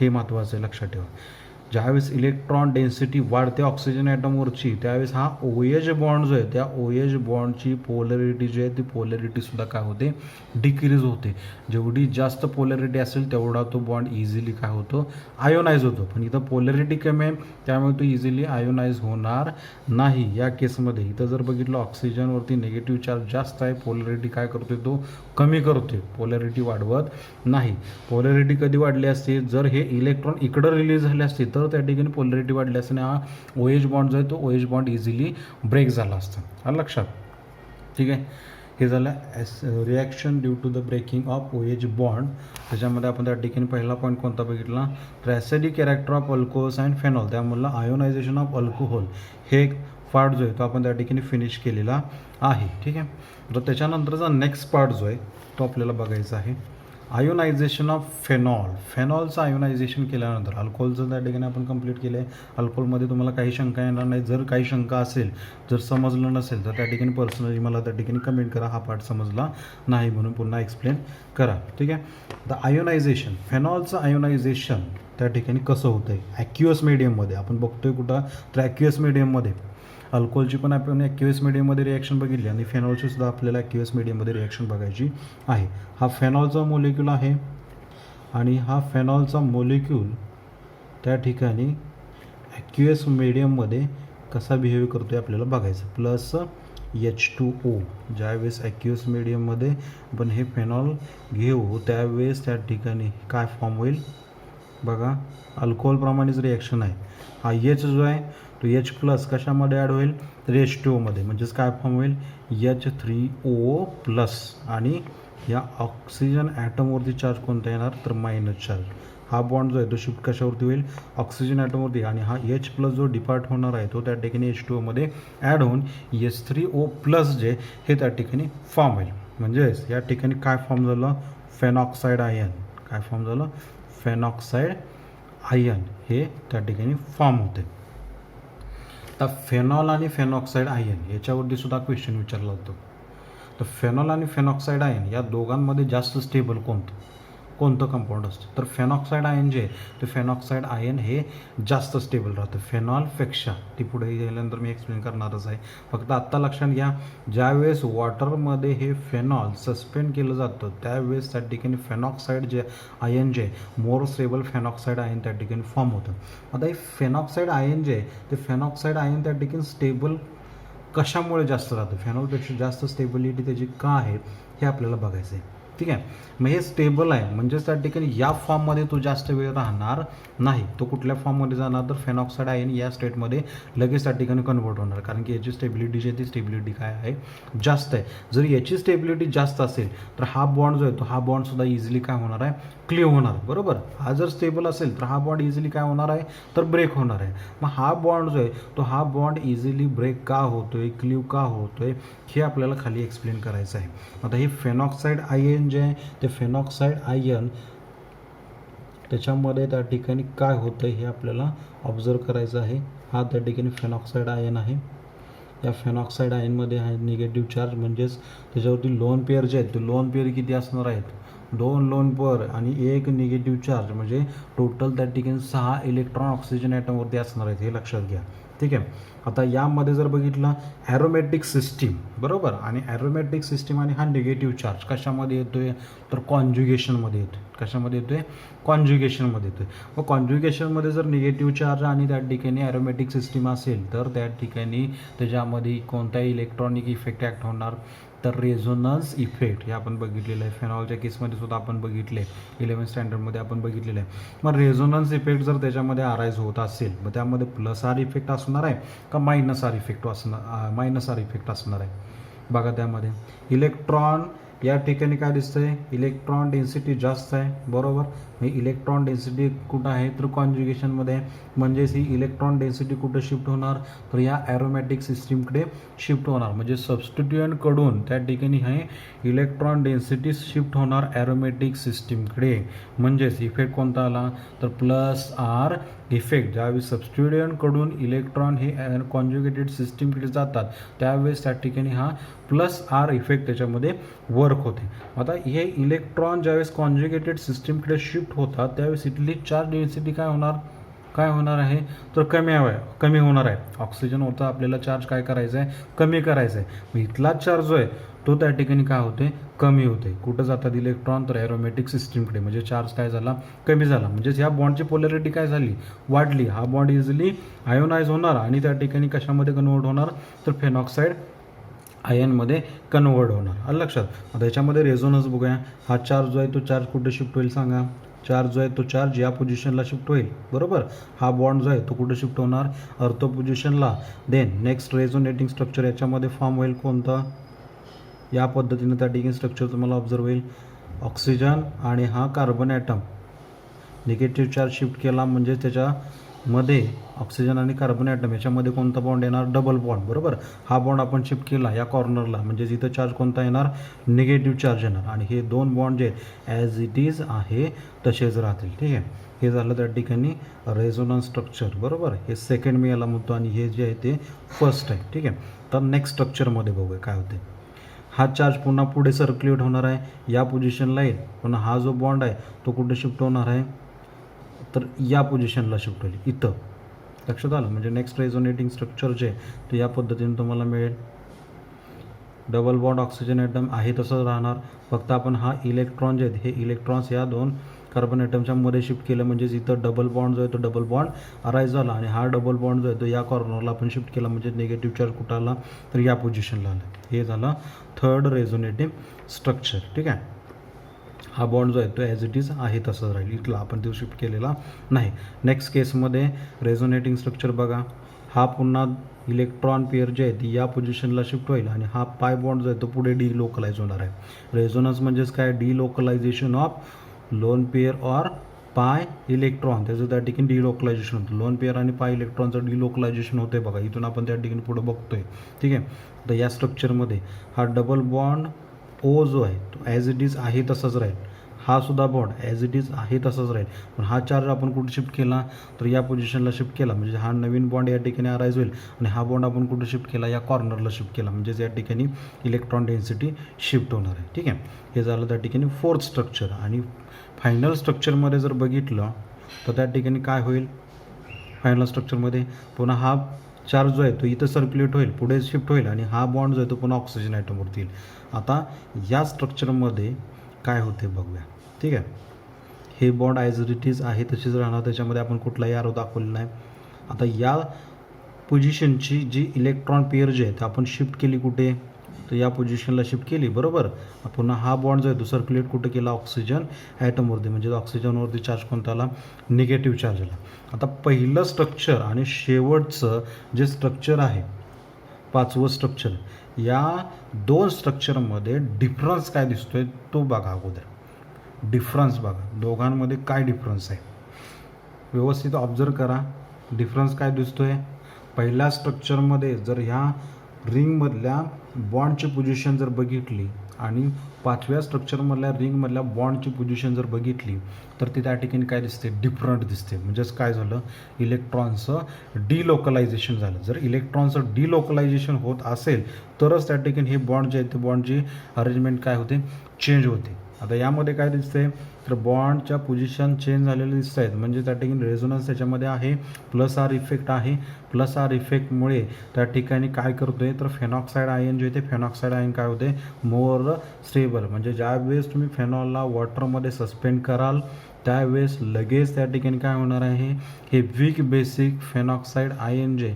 A: हे महत्त्वाचं आहे, लक्षात ठेवा. ज्यावेळेस इलेक्ट्रॉन डेन्सिटी वाढते ऑक्सिजन ॲटमवरची त्यावेळेस हा OH बॉन्ड जो आहे त्या OH बॉन्डची पोलॅरिटी जी आहे ती पोलॅरिटीसुद्धा काय होते, डिक्रीज होते. जेवढी जास्त पोलॅरिटी असेल तेवढा तो बॉन्ड इझिली काय होतो, आयोनाइज होतो. पण इथं पोलॅरिटी कमी आहे त्यामुळे तो इझिली आयोनाइज होणार नाही या केसमध्ये. इथं जर बघितलं ऑक्सिजनवरती निगेटिव्ह चार्ज जास्त आहे, पोलॅरिटी काय करतोय तो कमी करतोय, पोलॅरिटी वाढवत नाही. पोलॅरिटी कधी वाढली असते, जर हे इलेक्ट्रॉन इकडं रिलीज झाले असते तर त्या ठिकाणी पोलॅरिटी वाढली असते, हा OH बॉन्ड जो आहे तो OH बॉन्ड इझिली ब्रेक झाला असता. आलं लक्षात. ठीक आहे, हे झालं reaction due to the breaking of OH bond. त्याच्यामध्ये आपण त्या ठिकाणी पहिला पॉईंट कोणता बघितला तर acidic character of alcohols and phenol, त्यामुळे आयोनायझेशन ऑफ अल्कोहोल हे एक पार्ट जो आहे तो आपण त्या ठिकाणी फिनिश केलेला आहे. ठीक आहे, तर त्याच्यानंतरचा नेक्स्ट पार्ट जो आहे तो आपल्याला बघायचा आहे, आयोनायझेशन ऑफ फेनॉल. फेनॉलचं आयोनायझेशन केल्यानंतर अल्कोहोलचं त्या ठिकाणी आपण कंप्लीट केलं आहे. अल्कोहोलमध्ये तुम्हाला काही शंका येणार नाही. जर काही शंका असेल, जर समजलं नसेल तर त्या ठिकाणी पर्सनली मला त्या ठिकाणी कमेंट करा, हा पार्ट समजला नाही म्हणून पुन्हा एक्सप्लेन करा. ठीक आहे, द आयोनायझेशन, फेनॉलचं आयोनायझेशन त्या ठिकाणी कसं होतं आहे ॲक्युअस मीडियममध्ये. आपण बघतोय कुठं तर ॲक्युअस मीडियममध्ये. अल्कोहोलची पण आपण ॲक्युअस मीडियममध्ये रिॲक्शन बघितली आणि फेनॉलची सुद्धा आपल्याला ॲक्युअस मीडियममध्ये रिॲक्शन बघायची आहे. हा फेनॉलचा मोलिक्यूल आहे आणि हा फेनॉलचा मोलिक्यूल त्या ठिकाणी ॲक्युअस मीडियममध्ये कसा बिहेव करतो आहे आपल्याला बघायचं. प्लस H2O, ज्यावेळेस ॲक्युअस मीडियममध्ये आपण हे फेनॉल घेऊ त्यावेळेस त्या ठिकाणी काय फॉर्म होईल बघा, अल्कोहोलप्रमाणेच रिॲक्शन आहे. हा H जो आहे तो H प्लस कशामध्ये ॲड होईल तर H2O मध्ये, म्हणजेच काय फॉर्म होईल H3O प्लस आणि या ऑक्सिजन ॲटमवरती चार्ज कोणता येणार तर मायनस चार्ज. हा बॉन्ड जो आहे तो शिफ्ट कशावरती होईल ऑक्सिजन ॲटमवरती आणि हा H+ जो डिपार्ट होणार आहे तो त्या ठिकाणी H2O मध्ये ॲड होऊन H3O+ जे हे त्या ठिकाणी फॉर्म होईल. म्हणजेच या ठिकाणी काय फॉर्म झालं फेनॉक्साईड आयन. काय फॉर्म झालं फेनॉक्साईड आयन हे त्या ठिकाणी फॉर्म होते. तर फेनॉल आणि फेनॉक्साईड आयन याच्यावरती सुद्धा क्वेश्चन विचारला जातो. तर फेनॉल आणि फेनॉक्साईड आयन या दोघांमध्ये जास्त स्टेबल कोणतं कंपाऊंड असतं तर फेनॉक्साईड आयन जे ते फेनॉक्साईड आयन हे जास्त स्टेबल राहतं फेनॉलपेक्षा. ती पुढे गेल्यानंतर मी एक्सप्लेन करणारच आहे. फक्त आत्ता लक्षात घ्या ज्यावेळेस वॉटरमध्ये हे फेनॉल सस्पेंड केलं जातं त्यावेळेस त्या ठिकाणी फेनॉक्साईड जे आयन जे मोर स्टेबल फेनॉक्साईड आयन त्या ठिकाणी फॉर्म होतं. आता हे फेनॉक्साईड आयन जे ते फेनॉक्साईड आयन त्या ठिकाणी स्टेबल कशामुळे जास्त राहतं फेनॉलपेक्षा जास्त स्टेबिलिटी त्याची का आहे हे आपल्याला बघायचं आहे. ठीक आहे. मग हे स्टेबल आहे म्हणजेच त्या ठिकाणी या फॉर्ममध्ये तो जास्त वेळ राहणार नाही. तो कुठल्या फॉर्ममध्ये जाणार तर फेनॉक्साईड आयन या स्टेटमध्ये लगेच त्या ठिकाणी कन्वर्ट होणार कारण की याची स्टेबिलिटी जी आहे ती स्टेबिलिटी काय आहे जास्त आहे. जर याची स्टेबिलिटी जास्त असेल तर हा बॉन्ड जो आहे तो हा बॉन्डसुद्धा इझिली काय होणार आहे क्लीव्ह होणार. बरोबर. हा जर स्टेबल असेल तर हा बॉन्ड इझिली काय होणार आहे तर ब्रेक होणार आहे. मग हा बॉन्ड जो आहे तो हा बॉन्ड इझिली ब्रेक का होतोय क्लीव्ह का होतोय हे आपल्याला खाली एक्सप्लेन करायचं आहे. आता हे फेनॉक्साईड आयन जे आहे ते फेनॉक्साईड आयन त्याच्यामध्ये त्या ठिकाणी काय होतं हे आपल्याला ऑब्झर्व करायचं आहे. हा त्या ठिकाणी फेनॉक्साईड आयन आहे. या फेनॉक्साईड आयनमध्ये आहे निगेटिव्ह चार्ज म्हणजेच त्याच्यावरती लोन पेअर जे आहेत ते लोन पेअर किती असणार आहेत 2 लोन पेअर आणि 1 निगेटिव्ह चार्ज म्हणजे टोटल त्या ठिकाणी 6 इलेक्ट्रॉन ऑक्सिजन ॲटमवरती असणार आहेत हे लक्षात घ्या. ठीक आहे. आता यामध्ये जर बघितलं ॲरोमॅटिक सिस्टीम बरोबर आणि ॲरोमॅटिक सिस्टीम आणि हा निगेटिव्ह चार्ज कशामध्ये येतोय तर कॉन्ज्युगेशनमध्ये येतोय. कशामध्ये येतोय कॉन्ज्युगेशनमध्ये येतोय. मग कॉन्ज्युगेशनमध्ये जर निगेटिव्ह चार्ज आणि त्या ठिकाणी ॲरोमॅटिक सिस्टीम असेल तर त्या ठिकाणी त्याच्यामध्ये कोणताही इलेक्ट्रॉनिक इफेक्ट ॲक्ट होणार तर रेझोनन्स इफेक्ट हे आपण बघितलेलं आहे. फेनॉलच्या केसमध्ये सुद्धा आपण बघितले 11th स्टँडर्डमध्ये आपण बघितलेलं आहे. मग रेझोनन्स इफेक्ट जर त्याच्यामध्ये अराईज होत असेल मग त्यामध्ये +R इफेक्ट असणार आहे का -R इफेक्ट असणार आहे बघा. त्यामध्ये इलेक्ट्रॉन या ठिकाणी काय दिसतंय इलेक्ट्रॉन डेन्सिटी जास्त आहे बरोबर. मग इलेक्ट्रॉन डेन्सिटी कुठं आहे तर कॉन्ज्युगेशनमध्ये म्हणजेच ही इलेक्ट्रॉन डेन्सिटी कुठं शिफ्ट होणार तर या ॲरोमॅटिक सिस्टीमकडे शिफ्ट होणार. म्हणजे सबस्टिट्युएंटकडून त्या ठिकाणी हे इलेक्ट्रॉन डेन्सिटी शिफ्ट होणार ॲरोमॅटिक सिस्टीमकडे. म्हणजेच इफेक्ट कोणता आला तर +R इफेक्ट. ज्यावेळी सबस्टिट्युएंटकडून इलेक्ट्रॉन हे कॉन्ज्युगेटेड सिस्टीमकडे जातात त्यावेळेस त्या ठिकाणी हा +R इफेक्ट त्याच्यामध्ये वर्क होते. आता हे इलेक्ट्रॉन ज्यावेळेस कॉन्ज्युगेटेड सिस्टीमकडे शिफ्ट होतात त्यावेळेस इथली चार्ज डेन्सिटी काय होणार आहे तर कमी होणार आहे. ऑक्सिजन होता आपल्याला चार्ज काय करायचं आहे कमी करायचं आहे. मग इथला चार्ज जो आहे तो त्या ठिकाणी काय होते कमी होते. कुठं जातात इलेक्ट्रॉन तर ॲरोमॅटिक सिस्टीमकडे. म्हणजे चार्ज काय झाला कमी झाला. म्हणजेच ह्या बॉन्डची पोलॅरिटी काय झाली वाढली. हा बॉन्ड इझिली आयोनाइज होणार आणि त्या ठिकाणी कशामध्ये कन्वर्ट होणार तर फेनॉक्साईड आयनमध्ये कन्वर्ट होणार. आलं लक्षात. आता याच्यामध्ये रेझोनन्स बघूया. हा चार्ज जो आहे तो चार्ज कुठे शिफ्ट होईल सांगा. चार्ज जो आहे तो चार्ज या पोझिशनला शिफ्ट होईल बरोबर. हा बॉन्ड जो आहे तो कुठे शिफ्ट होणार अर्थ पोझिशनला. देन नेक्स्ट रेझोनेटिंग स्ट्रक्चर याच्यामध्ये फॉर्म होईल कोणता या पद्धतीने त्या ठिकाणी स्ट्रक्चर तुम्हाला ऑब्झर्व होईल. ऑक्सिजन आणि हा carbon atom negative charge shift केला म्हणजे त्याच्यामध्ये ऑक्सिजन आणि कार्बन ॲटम याच्यामध्ये कोणता बॉन्ड येणार डबल बॉन्ड बरोबर. हा बॉन्ड आपण शिफ्ट केला या कॉर्नरला म्हणजे इथं चार्ज कोणता येणार निगेटिव्ह चार्ज येणार आणि हे 2 बॉन्ड जे ॲज इट इज आहे तसेच राहतील. ठीक आहे. हे झालं त्या ठिकाणी रेझोनन्स स्ट्रक्चर बरोबर. हे सेकंड मी याला म्हणतो आणि हे जे आहे ते फर्स्ट आहे. ठीक आहे. तर नेक्स्ट स्ट्रक्चरमध्ये बघूया काय होते. हा चार्ज पुन्हा पुढे सर्क्युलेट होणार आहे या पोझिशनला येईल. पुन्हा हा जो बॉन्ड आहे तो कुठे शिफ्ट होणार आहे तर या पोझिशनला शिफ्ट होईल इथं. लक्षात आलं. म्हणजे नेक्स्ट रेझोनेटिंग स्ट्रक्चर जे ते या पद्धतीने तुम्हाला मिळेल. डबल बॉन्ड ऑक्सिजन ॲटम आहे तसंच राहणार. फक्त आपण हा इलेक्ट्रॉन जे आहेत हे इलेक्ट्रॉन्स या 2 कार्बन ॲटमच्या मध्ये शिफ्ट केलं म्हणजेच इथं डबल बॉन्ड जो आहे तो डबल बॉन्ड अराईज झाला आणि हा डबल बॉन्ड जो आहे तो या कॉर्नरला आपण शिफ्ट केला म्हणजे निगेटिव्ह चार्ज कुठं आला तर या पोझिशनला आला. हे झालं थर्ड रेझोनेटिंग स्ट्रक्चर. ठीक आहे. हा बॉन्ड जो आहे तो ॲज इट इज आहे तसंच राहील. इथला आपण तो शिफ्ट केलेला नाही. नेक्स्ट केसमध्ये रेझोनेटिंग स्ट्रक्चर बघा. हा पुन्हा इलेक्ट्रॉन पेअर जे आहे ती या पोझिशनला शिफ्ट होईल आणि हा पाय बॉन्ड जो आहे तो पुढे डिलोकलाइज होणार आहे. रेझोनन्स म्हणजेच काय, delocalization of lone pair or pi electron, त्याचं त्या ठिकाणी डिलोकलायझेशन होतं. लोन पेअर आणि पाय इलेक्ट्रॉनचं डिलोकलायझेशन होते बघा, इथून आपण त्या ठिकाणी पुढे बघतोय. ठीक आहे, तर या स्ट्रक्चरमध्ये हा डबल बॉन्ड ओ जो आहे तो ॲज इट इज आहे तसाच राहील. हा सुद्धा बॉन्ड ॲज इट इज आहे तसाच राहील. पण हा चार्ज आपण कुठे शिफ्ट केला, तर या पोझिशनला शिफ्ट केला, म्हणजे हा नवीन बॉन्ड या ठिकाणी अराईज होईल. आणि हा बॉन्ड आपण कुठे शिफ्ट केला, या कॉर्नरला शिफ्ट केला, म्हणजेच या ठिकाणी इलेक्ट्रॉन डेन्सिटी शिफ्ट होणार आहे. ठीक आहे, हे झालं त्या ठिकाणी फोर्थ स्ट्रक्चर. आणि फायनल स्ट्रक्चरमध्ये जर बघितलं तर त्या ठिकाणी काय होईल, फायनल स्ट्रक्चरमध्ये पुन्हा हा चार्ज जो आहे तो इथं सर्क्युलेट होईल, पुढे शिफ्ट होईल आणि हा बॉन्ड जो आहे तो पुन्हा ऑक्सिजन ॲटमवरती येईल. आता या स्ट्रक्चरमध्ये काय होते बघूया. ठीक आहे, हे बॉन्ड ॲज इट इज आहे तशीच राहणार, त्याच्यामध्ये आपण कुठलाही आरो दाखवलेला नाही. आता या पोझिशनची जी इलेक्ट्रॉन पेअर जी आहे तर आपण शिफ्ट केली कुठे, तर या पोझिशनला शिफ्ट केली, बरोबर. पुन्हा हा बॉन्ड जो आहे तो सर्क्युलेट कुठे केला, ऑक्सिजन ॲटमवरती, म्हणजे ऑक्सिजनवरती चार्ज कोणता आला, निगेटिव्ह चार्ज आला. आता पहिलं स्ट्रक्चर आणि शेवटचं जे स्ट्रक्चर आहे, पाचवं स्ट्रक्चर, या दोन स्ट्रक्चरमध्ये डिफरन्स काय दिसतोय तो बघा अगोदर. डिफरन्स बघा, दोघांमध्ये काय डिफरन्स आहे व्यवस्थित ऑब्झर्व करा. डिफरन्स काय दिसतोय, पहिल्या स्ट्रक्चरमध्ये जर ह्या रिंगमधल्या बॉन्डची पोझिशन जर बघितली आणि पाचव्या स्ट्रक्चरमधल्या रिंगमधल्या बॉन्डची पोझिशन जर बघितली तर ती त्या ठिकाणी काय दिसते, डिफरंट दिसते. म्हणजेच काय झालं, इलेक्ट्रॉनचं डिलोकलायझेशन झालं. जर इलेक्ट्रॉनचं डिलोकलायझेशन होत असेल तरच त्या ठिकाणी हे बॉन्ड जे आहे ते बॉन्डची अरेंजमेंट काय होते, चेंज होते. आता यामध्ये काय दिसते, तर बॉन्डच्या पोझिशन चेंज झालेले दिसत आहेत, म्हणजे त्या ठिकाणी रेझोनन्स त्याच्यामध्ये आहे, प्लस आर इफेक्ट आहे. प्लस आर इफेक्टमुळे त्या ठिकाणी काय करतोय, तर फेनॉक्साईड आयन जे ते फेनॉक्साईड आयन काय होते, मोर स्टेबल. म्हणजे ज्यावेळेस तुम्ही फेनॉलला वॉटरमध्ये सस्पेंड कराल त्यावेळेस लगेच त्या ठिकाणी काय होणार आहे, हे वीक बेसिक फेनॉक्साईड आयन जे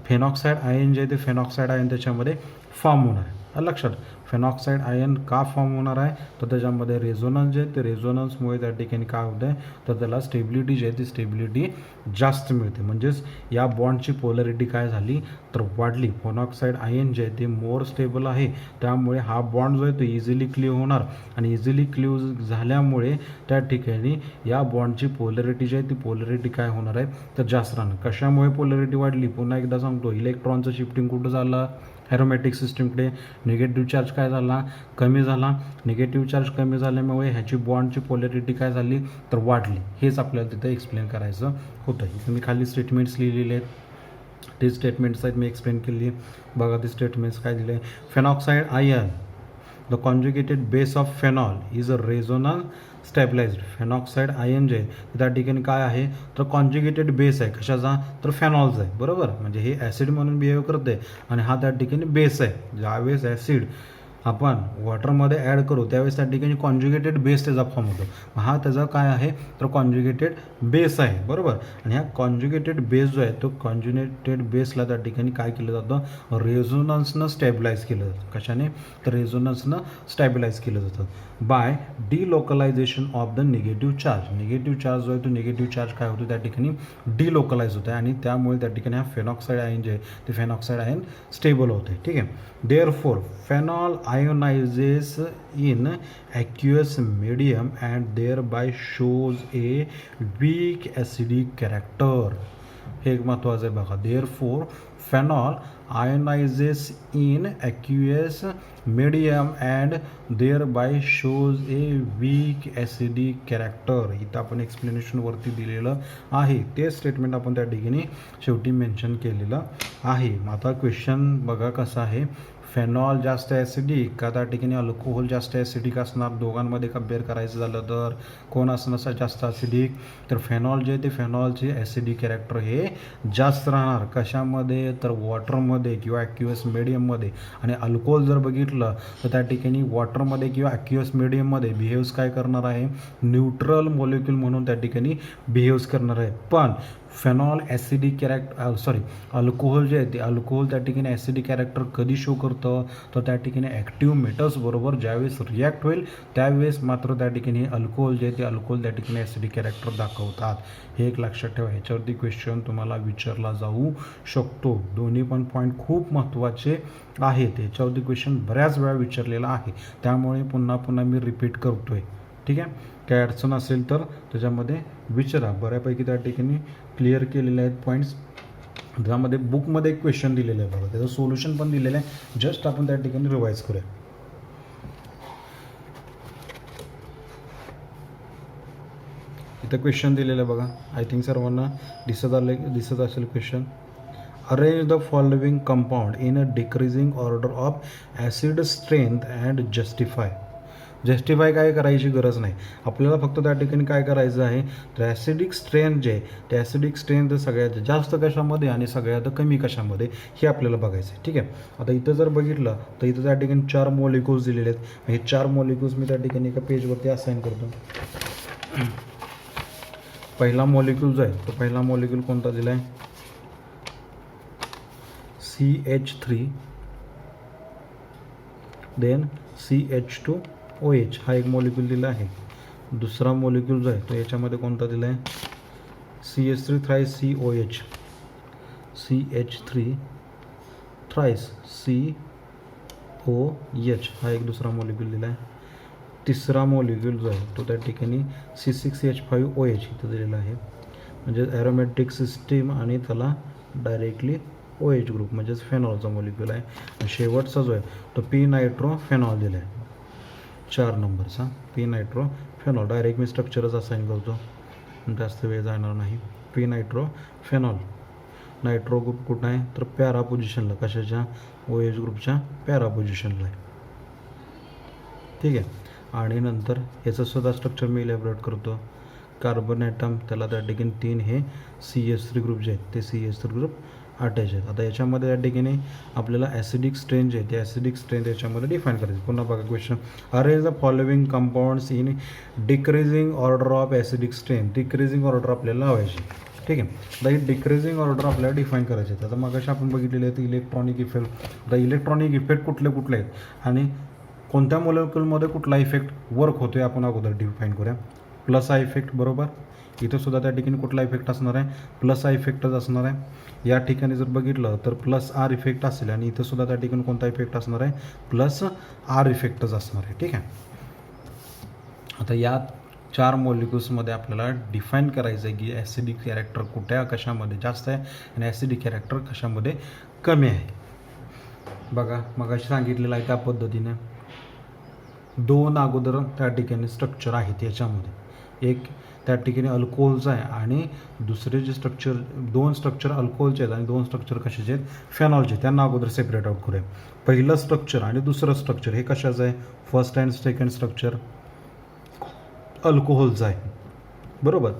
A: फेनॉक्साईड आयन जे ते फेनॉक्साईड आयन त्याच्यामध्ये फॉर्म होणार आहे. लक्षात, फेनॉक्साईड आयन का फॉर्म होणार आहे, तर त्याच्यामध्ये रेझोनन्स जे ते रेझोनन्समुळे त्या ठिकाणी काय होतं आहे, तर त्याला स्टेबिलिटी जी आहे ती स्टेबिलिटी जास्त मिळते. म्हणजेच या बॉन्डची पोलॅरिटी काय झाली, तर वाढली. फेनॉक्साईड आयन जे आहे ते मोर स्टेबल आहे, त्यामुळे हा बॉन्ड जो आहे तो इझिली क्लीव होणार आणि इझिली क्लीव झाल्यामुळे त्या ठिकाणी या बॉन्डची पोलॅरिटी जी आहे ती पोलॅरिटी काय होणार आहे, तर जास्त राहणार. कशामुळे पोलॅरिटी वाढली, पुन्हा एकदा सांगतो, इलेक्ट्रॉनचं शिफ्टिंग कुठं झालं, ॲरोमॅटिक सिस्टीमकडे. निगेटिव्ह चार्ज काय झाला, कमी झाला. निगेटिव्ह चार्ज कमी झाल्यामुळे ह्याची बॉन्डची पोलॅरिटी काय झाली, तर वाढली. हेच आपल्याला तिथं एक्सप्लेन करायचं होतं. इथं मी खाली स्टेटमेंट्स लिहिलेले आहेत, ते स्टेटमेंट्स आहेत मी एक्सप्लेन केली. बघा ते स्टेटमेंट्स काय दिले, phenoxide ion the conjugated base of phenol is a resonance stabilized. Phenoxide ion जे आहे त्या ठिकाणी काय आहे, तर कॉन्जुगेटेड बेस आहे. कशाचा, तर फेनॉलचा आहे, बरोबर. म्हणजे हे ॲसिड म्हणून बिहेव करते आणि हा त्या ठिकाणी बेस आहे. ज्यावेळेस ॲसिड आपण वॉटरमध्ये ॲड करू त्यावेळेस त्या ठिकाणी कॉन्जुगेटेड बेस त्याचा फॉर्म होतो. हा त्याचा काय आहे, तर कॉन्जुगेटेड बेस आहे, बरोबर. आणि हा कॉन्जुगेटेड बेस जो आहे तो कॉन्जुगेटेड बेसला त्या ठिकाणी काय केलं जातं, रेझोनन्सनं स्टॅबिलाइज केलं जातं. कशाने, तर रेझोनन्सनं स्टॅबिलाइज केलं जातं by delocalization of the negative charge. Negative charge जो आहे तो निगेटिव्ह चार्ज काय होतो त्या ठिकाणी डिलोकलाइज होतं आणि त्यामुळे त्या ठिकाणी हा फेनॉक्साईड आयन जे आहे ते फेनॉक्साईड आयन स्टेबल होते. ठीक आहे, therefore phenol ionizes in aqueous medium and thereby shows a weak acidic character. हे एक महत्त्वाचं आहे बघा. Therefore phenol ionizes in aqueous medium and thereby shows a weak acidic character. इथं आपण एक्सप्लेनेशनवरती दिलेलं आहे, ते स्टेटमेंट आपण त्या ठिकाणी शेवटी मेन्शन केलेलं आहे. आता क्वेश्चन बघा कसा आहे, फेनॉल जास्त ॲसिडिक का त्या ठिकाणी अल्कोहोल जास्त ॲसिडिक असणार, दोघांमध्ये कम्पेअर करायचं झालं तर कोण असणार जास्त ॲसिडिक, तर फेनॉल जे ते फेनॉलचे ॲसिडिक कॅरेक्टर हे जास्त राहणार. कशामध्ये, तर वॉटरमध्ये किंवा ॲक्युअस मीडियममध्ये. आणि अल्कोहोल जर बघितलं तर त्या ठिकाणी वॉटरमध्ये किंवा ॲक्युअस मीडियममध्ये बिहेव्स काय करणार आहे, न्यूट्रल मॉलिक्यूल म्हणून त्या ठिकाणी बिहेव्स करणार आहे. पण फेनॉल ॲसिडिक अल्कोहोल जे आहे ते अल्कोहोल त्या ठिकाणी ॲसिडिक कॅरेक्टर कधी शो करतो, होतं तर त्या ठिकाणी ॲक्टिव्ह मेटल्स बरोबर ज्यावेळेस रिॲक्ट होईल त्यावेळेस मात्र त्या ठिकाणी अल्कोहोल जे ते अल्कोहोल त्या ठिकाणी ॲसिडिक कॅरेक्टर दाखवतात. हे एक लक्षात ठेवा. ह्याच्यावरती क्वेश्चन तुम्हाला विचारला जाऊ शकतो. दोन्ही पण पॉईंट खूप महत्त्वाचे आहेत. ह्याच्यावरती क्वेश्चन बऱ्याच वेळा विचारलेला आहे, त्यामुळे पुन्हा पुन्हा मी रिपीट करतो आहे. ठीक आहे, काय अडचण असेल तर त्याच्यामध्ये विचारा. बऱ्यापैकी त्या ठिकाणी क्लिअर केलेले आहेत पॉईंट्स. त्यामध्ये बुकमध्ये एक क्वेश्चन दिलेलं आहे बघा, त्याचं सोल्युशन पण दिलेलं आहे. जस्ट आपण त्या ठिकाणी रिवाईज करूया. इथं क्वेश्चन दिलेलं आहे बघा, आय थिंक सर्वांना दिसत असेल question. Arrange the following compound in a decreasing order of acid strength and justify काय करायची गरज नाही. आपल्याला फक्त त्या ठिकाणी काय करायचं आहे, तर ॲसिडिक स्ट्रेंथ जे आहे ते ॲसिडिक स्ट्रेंथ सगळ्यात जास्त कशामध्ये आणि सगळ्यात कमी कशामध्ये हे आपल्याला बघायचं आहे. ठीक आहे, आता इथं जर बघितलं तर इथं त्या ठिकाणी 4 मॉलिक्युल्स दिलेले आहेत. हे 4 मॉलिक्युल्स मी त्या ठिकाणी एका पेजवरती असाइन करतो. पहिला मॉलिक्यूल जो आहे तो पहिला मॉलिक्यूल कोणता दिला आहे, CH3 देन CH2OH हा एक मॉलिक्यूल दिला आहे. दुसरा मॉलिक्यूल जो आहे तो याच्यामध्ये कोणता दिला आहे, CH3 thrice COH, CH3 thrice COH हा एक दुसरा मॉलिक्यूल दिला आहे. तिसरा मॉलिक्यूल जो आहे तो त्या ठिकाणी C6H5OH इथं दिलेला आहे, म्हणजे ॲरोमॅटिक सिस्टीम आणि त्याला डायरेक्टली OH ग्रुप म्हणजेच फेनॉलचा मॉलिक्यूल आहे. शेवटचा जो आहे तो P नायट्रोफेनॉल दिला आहे, 4 नंबरचा P नायट्रोफेनॉल. डायरेक्ट मी स्ट्रक्चरच असाइन करतो, जास्त वेळ जाणार नाही. P nitrophenol. नायट्रो ग्रुप कुठं आहे तर पॅरा पोझिशनला, कशाच्या, OH ग्रुपच्या पॅरा पोझिशनला आहे. ठीक आहे, आणि नंतर याचं सुद्धा स्ट्रक्चर मी इलॅबोरेट करतो. कार्बन ॲटम त्याला त्या ठिकाणी 3 हे CH3 ग्रुप जे आहेत ते CH3 ग्रुप अटॅच आहेत. आता याच्यामध्ये त्या ठिकाणी आपल्याला ॲसिडिक स्ट्रेंथ जे आहे ते ॲसिडिक स्ट्रेंथ याच्यामध्ये डिफाईन करायचं. पुन्हा बघा question, arrange the following compounds in decreasing order of acidic strength. Decreasing order आपल्याला लावायची. ठीक आहे, आता ही डिक्रीजिंग ऑर्डर आपल्याला डिफाईन करायची आहे. आता मगाशी आपण बघितलेले आहेत इलेक्ट्रॉनिक इफेक्ट. आता इलेक्ट्रॉनिक इफेक्ट कुठले कुठले आहेत आणि कोणत्या मॉलिक्यूलमध्ये कुठला इफेक्ट वर्क होतो आहे आपण अगोदर डिफाईन करूया. प्लस हा इफेक्ट बरोबर. इथं सुद्धा त्या ठिकाणी कुठला इफेक्ट असणार आहे, प्लस हा इफेक्टच असणार आहे. या ठिकाणी जर बघितलं तर प्लस R इफेक्ट असेल आणि इथं सुद्धा त्या ठिकाणी कोणता इफेक्ट असणार आहे, प्लस R इफेक्टच असणार आहे. ठीक आहे, आता या 4 मॉलिक्युल्समध्ये आपल्याला डिफाईन करायचं आहे की ॲसिडिक कॅरेक्टर कुठ्या कशामध्ये जास्त आहे आणि ॲसिडिक कॅरेक्टर कशामध्ये कमी आहे. बघा मगाशी सांगितलेलं आहे त्या पद्धतीने 2 अगोदर त्या ठिकाणी स्ट्रक्चर आहेत याच्यामध्ये. एक त्या ठिकाणी अल्कोहोलचं आहे आणि दुसरे जे स्ट्रक्चर, 2 स्ट्रक्चर अल्कोहोलचे आहेत आणि 2 स्ट्रक्चर कशाचे आहेत, फेनॉलचे. त्यांना अगोदर सेपरेट आउट करूया. पहिलं स्ट्रक्चर आणि दुसरं स्ट्रक्चर हे कशाचं आहे, फर्स्ट अँड सेकंड स्ट्रक्चर अल्कोहोलचं आहे बरोबर.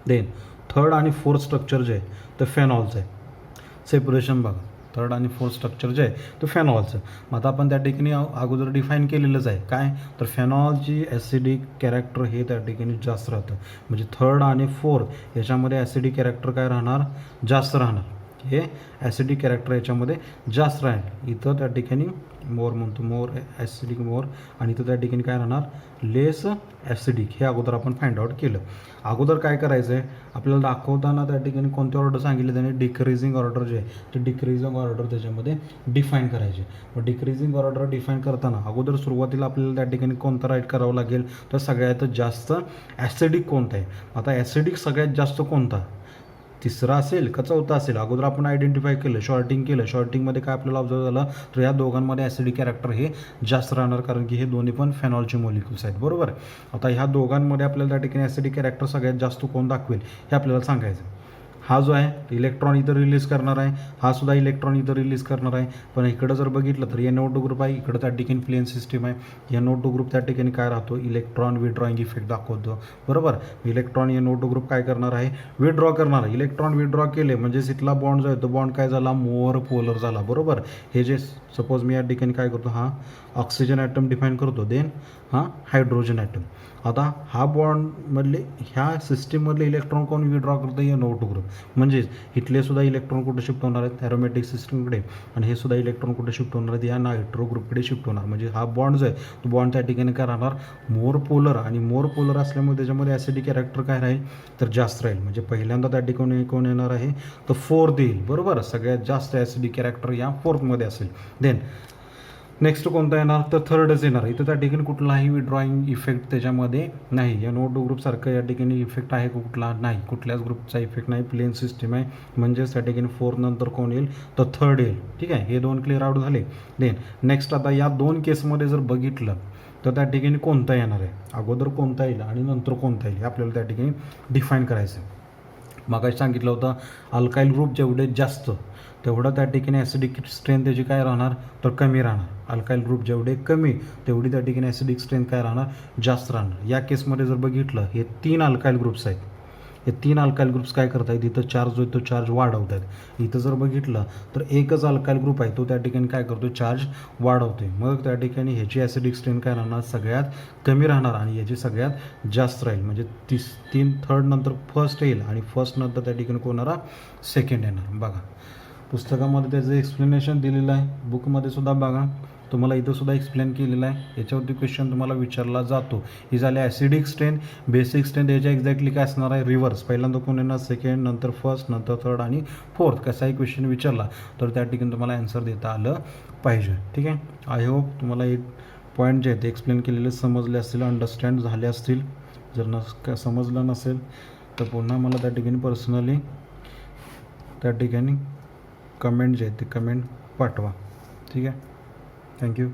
A: देन थर्ड आणि फोर्थ स्ट्रक्चर जे आहे ते फेनॉलचं आहे. सेपरेशन बघा, थर्ड आणि फोर्थ स्ट्रक्चर जे आहे ते फेनॉलचं. मग आता आपण त्या ठिकाणी अगोदर डिफाईन केलेलंच आहे काय, तर फेनॉलची ॲसिडिक कॅरेक्टर हे त्या ठिकाणी जास्त राहतं. म्हणजे थर्ड आणि फोर्थ याच्यामध्ये ॲसिडिक कॅरेक्टर काय राहणार, जास्त राहणार. हे ॲसिडिक कॅरेक्टर याच्यामध्ये जास्त राहील. इथं त्या ठिकाणी मोर म्हणतो, मोर ॲसिडिक मोर, आणि इथं त्या ठिकाणी काय राहणार, लेस ॲसिडिक. हे अगोदर आपण फाइंड आउट केलं. अगोदर काय करायचं आहे आपल्याला दाखवताना त्या ठिकाणी कोणते ऑर्डर सांगितले त्याने, डिक्रीजिंग ऑर्डर जे आहे ते डिक्रीजिंग ऑर्डर त्याच्यामध्ये डिफाईन करायचे. मग डिक्रीजिंग ऑर्डर डिफाईन करताना अगोदर सुरुवातीला आपल्याला त्या ठिकाणी कोणता राईट करावं लागेल, तर सगळ्यात जास्त ॲसिडिक कोणता आहे. आता ॲसिडिक सगळ्यात जास्त कोणता, तिसरा असेल का चौथा असेल, अगोदर आपण आयडेंटिफाय केलं, शॉर्टिंग केलं. शॉर्टिंगमध्ये काय आपल्याला ऑब्झर्व झालं, तर या दोघांमध्ये ॲसिडिक कॅरेक्टर हे जास्त राहणार, कारण की हे दोन्ही पण फेनॉलचे मॉलिक्युल्स आहेत बरोबर. आता ह्या दोघांमध्ये आपल्याला त्या ठिकाणी ॲसिडिक कॅरेक्टर सगळ्यात जास्त कोण दाखवेल हे आपल्याला सांगायचं. हा जो आहे इलेक्ट्रॉन इथं रिलीज करणार आहे, हा सुद्धा इलेक्ट्रॉन इथं रिलीज करणार आहे. पण इकडं जर बघितलं तर NO2 ग्रुप आहे, इकडं त्या ठिकाणी प्लेन सिस्टीम आहे. NO2 ग्रुप त्या ठिकाणी काय राहतो, इलेक्ट्रॉन विड्रॉईंग इफेक्ट दाखवतो बरोबर. इलेक्ट्रॉन NO2 ग्रुप काय करणार आहे, विड्रॉ करणार आहे. इलेक्ट्रॉन विड्रॉ केले म्हणजे इथला बॉन्ड जो आहे तो बॉन्ड काय झाला, मोर पोलर झाला बरोबर. हे जे सपोज मी या ठिकाणी काय करतो, हा ऑक्सिजन ॲटम डिफाईन करतो, देन हा हायड्रोजन ॲटम. आता हा बॉन्डमधले ह्या सिस्टीममधले इलेक्ट्रॉन कोण विड्रॉ करतं, हे NO2 ग्रुप. म्हणजेच इथले सुद्धा इलेक्ट्रॉन कुठे शिफ्ट होणार आहेत, ॲरोमॅटिक सिस्टीमकडे, आणि हे सुद्धा इलेक्ट्रॉन कुठे शिफ्ट होणार आहेत, या नायट्रो ग्रुपकडे शिफ्ट होणार. म्हणजे हा बॉन्ड जो आहे तो बॉन्ड त्या ठिकाणी काय राहणार, मोर पोलर, आणि मोर पोलर असल्यामुळे त्याच्यामध्ये ॲसिडिक कॅरेक्टर काय राहील तर जास्त राहील. म्हणजे पहिल्यांदा त्या ठिकाणी कोण येणार आहे तर 4th येईल, बरोबर. सगळ्यात जास्त ॲसिडिक कॅरेक्टर या 4thमध्ये असेल. देन नेक्स्ट कोणता येणार तर 3rdच येणार. इथं त्या ठिकाणी कुठलाही विड्रॉईंग इफेक्ट त्याच्यामध्ये नाही. या NO2 ग्रुपसारखं या ठिकाणी इफेक्ट आहे कुठला नाही, कुठल्याच ग्रुपचा इफेक्ट नाही, प्लेन सिस्टीम आहे. म्हणजेच त्या ठिकाणी 4 नंतर कोण येईल तर 3rd येईल. ठीक आहे, हे 2 क्लिअर आउट झाले. देन नेक्स्ट आता या 2 केसमध्ये जर बघितलं तर त्या ठिकाणी कोणता येणार आहे, अगोदर कोणता येईल आणि नंतर कोणता येईल हे आपल्याला त्या ठिकाणी डिफाईन करायचं आहे. मागाशी सांगितलं होतं अल्काईल ग्रुप जेवढे जास्त तेवढं त्या ठिकाणी ॲसिडिक स्ट्रेंथ त्याची काय राहणार तर कमी राहणार. अल्काईल ग्रुप जेवढे कमी तेवढी त्या ठिकाणी ॲसिडिक स्ट्रेंथ काय राहणार जास्त राहणार. या केसमध्ये जर बघितलं हे 3 अल्काईल ग्रुप्स आहेत. हे 3 अल्काईल ग्रुप्स काय करत आहेत, इथं चार्ज जो आहे तो चार्ज वाढवत आहेत. इथं जर बघितलं तर एकच अल्काईल ग्रुप आहे तो त्या ठिकाणी काय करतो चार्ज वाढवतोय. मग त्या ठिकाणी ह्याची ॲसिडिक स्ट्रेंथ काय राहणार सगळ्यात कमी राहणार आणि याची सगळ्यात जास्त राहील. म्हणजे 3rd नंतर 1st येईल आणि 1st नंतर त्या ठिकाणी कोणाला 2nd येणार. बघा पुस्तकामध्ये त्याचं एक्सप्लेनेशन दिलेलं आहे, बुकमध्ये सुद्धा बघा तुम्हाला इथं सुद्धा एक्सप्लेन केलेलं आहे. याच्यावरती क्वेश्चन तुम्हाला विचारला जातो. ही झाली ॲसिडिक स्ट्रेंथ. बेसिक स्ट्रेंथ याच्या एक्झॅक्टली काय असणार आहे रिव्हर्स. पहिल्यांदा कोण येणार 2nd, नंतर 1st, नंतर 3rd आणि 4th. कसाही क्वेश्चन विचारला तर त्या ठिकाणी तुम्हाला ॲन्सर देता आलं पाहिजे. ठीक आहे, आय होप तुम्हाला हे पॉईंट जे आहेत ते एक्सप्लेन केलेले समजले असतील, अंडरस्टँड झाले असतील. जर समजलं नसेल तर पुन्हा मला त्या ठिकाणी पर्सनली त्या ठिकाणी कमेंट जे आहेत ते कमेंट पाठवा. ठीक आहे, थँक्यू.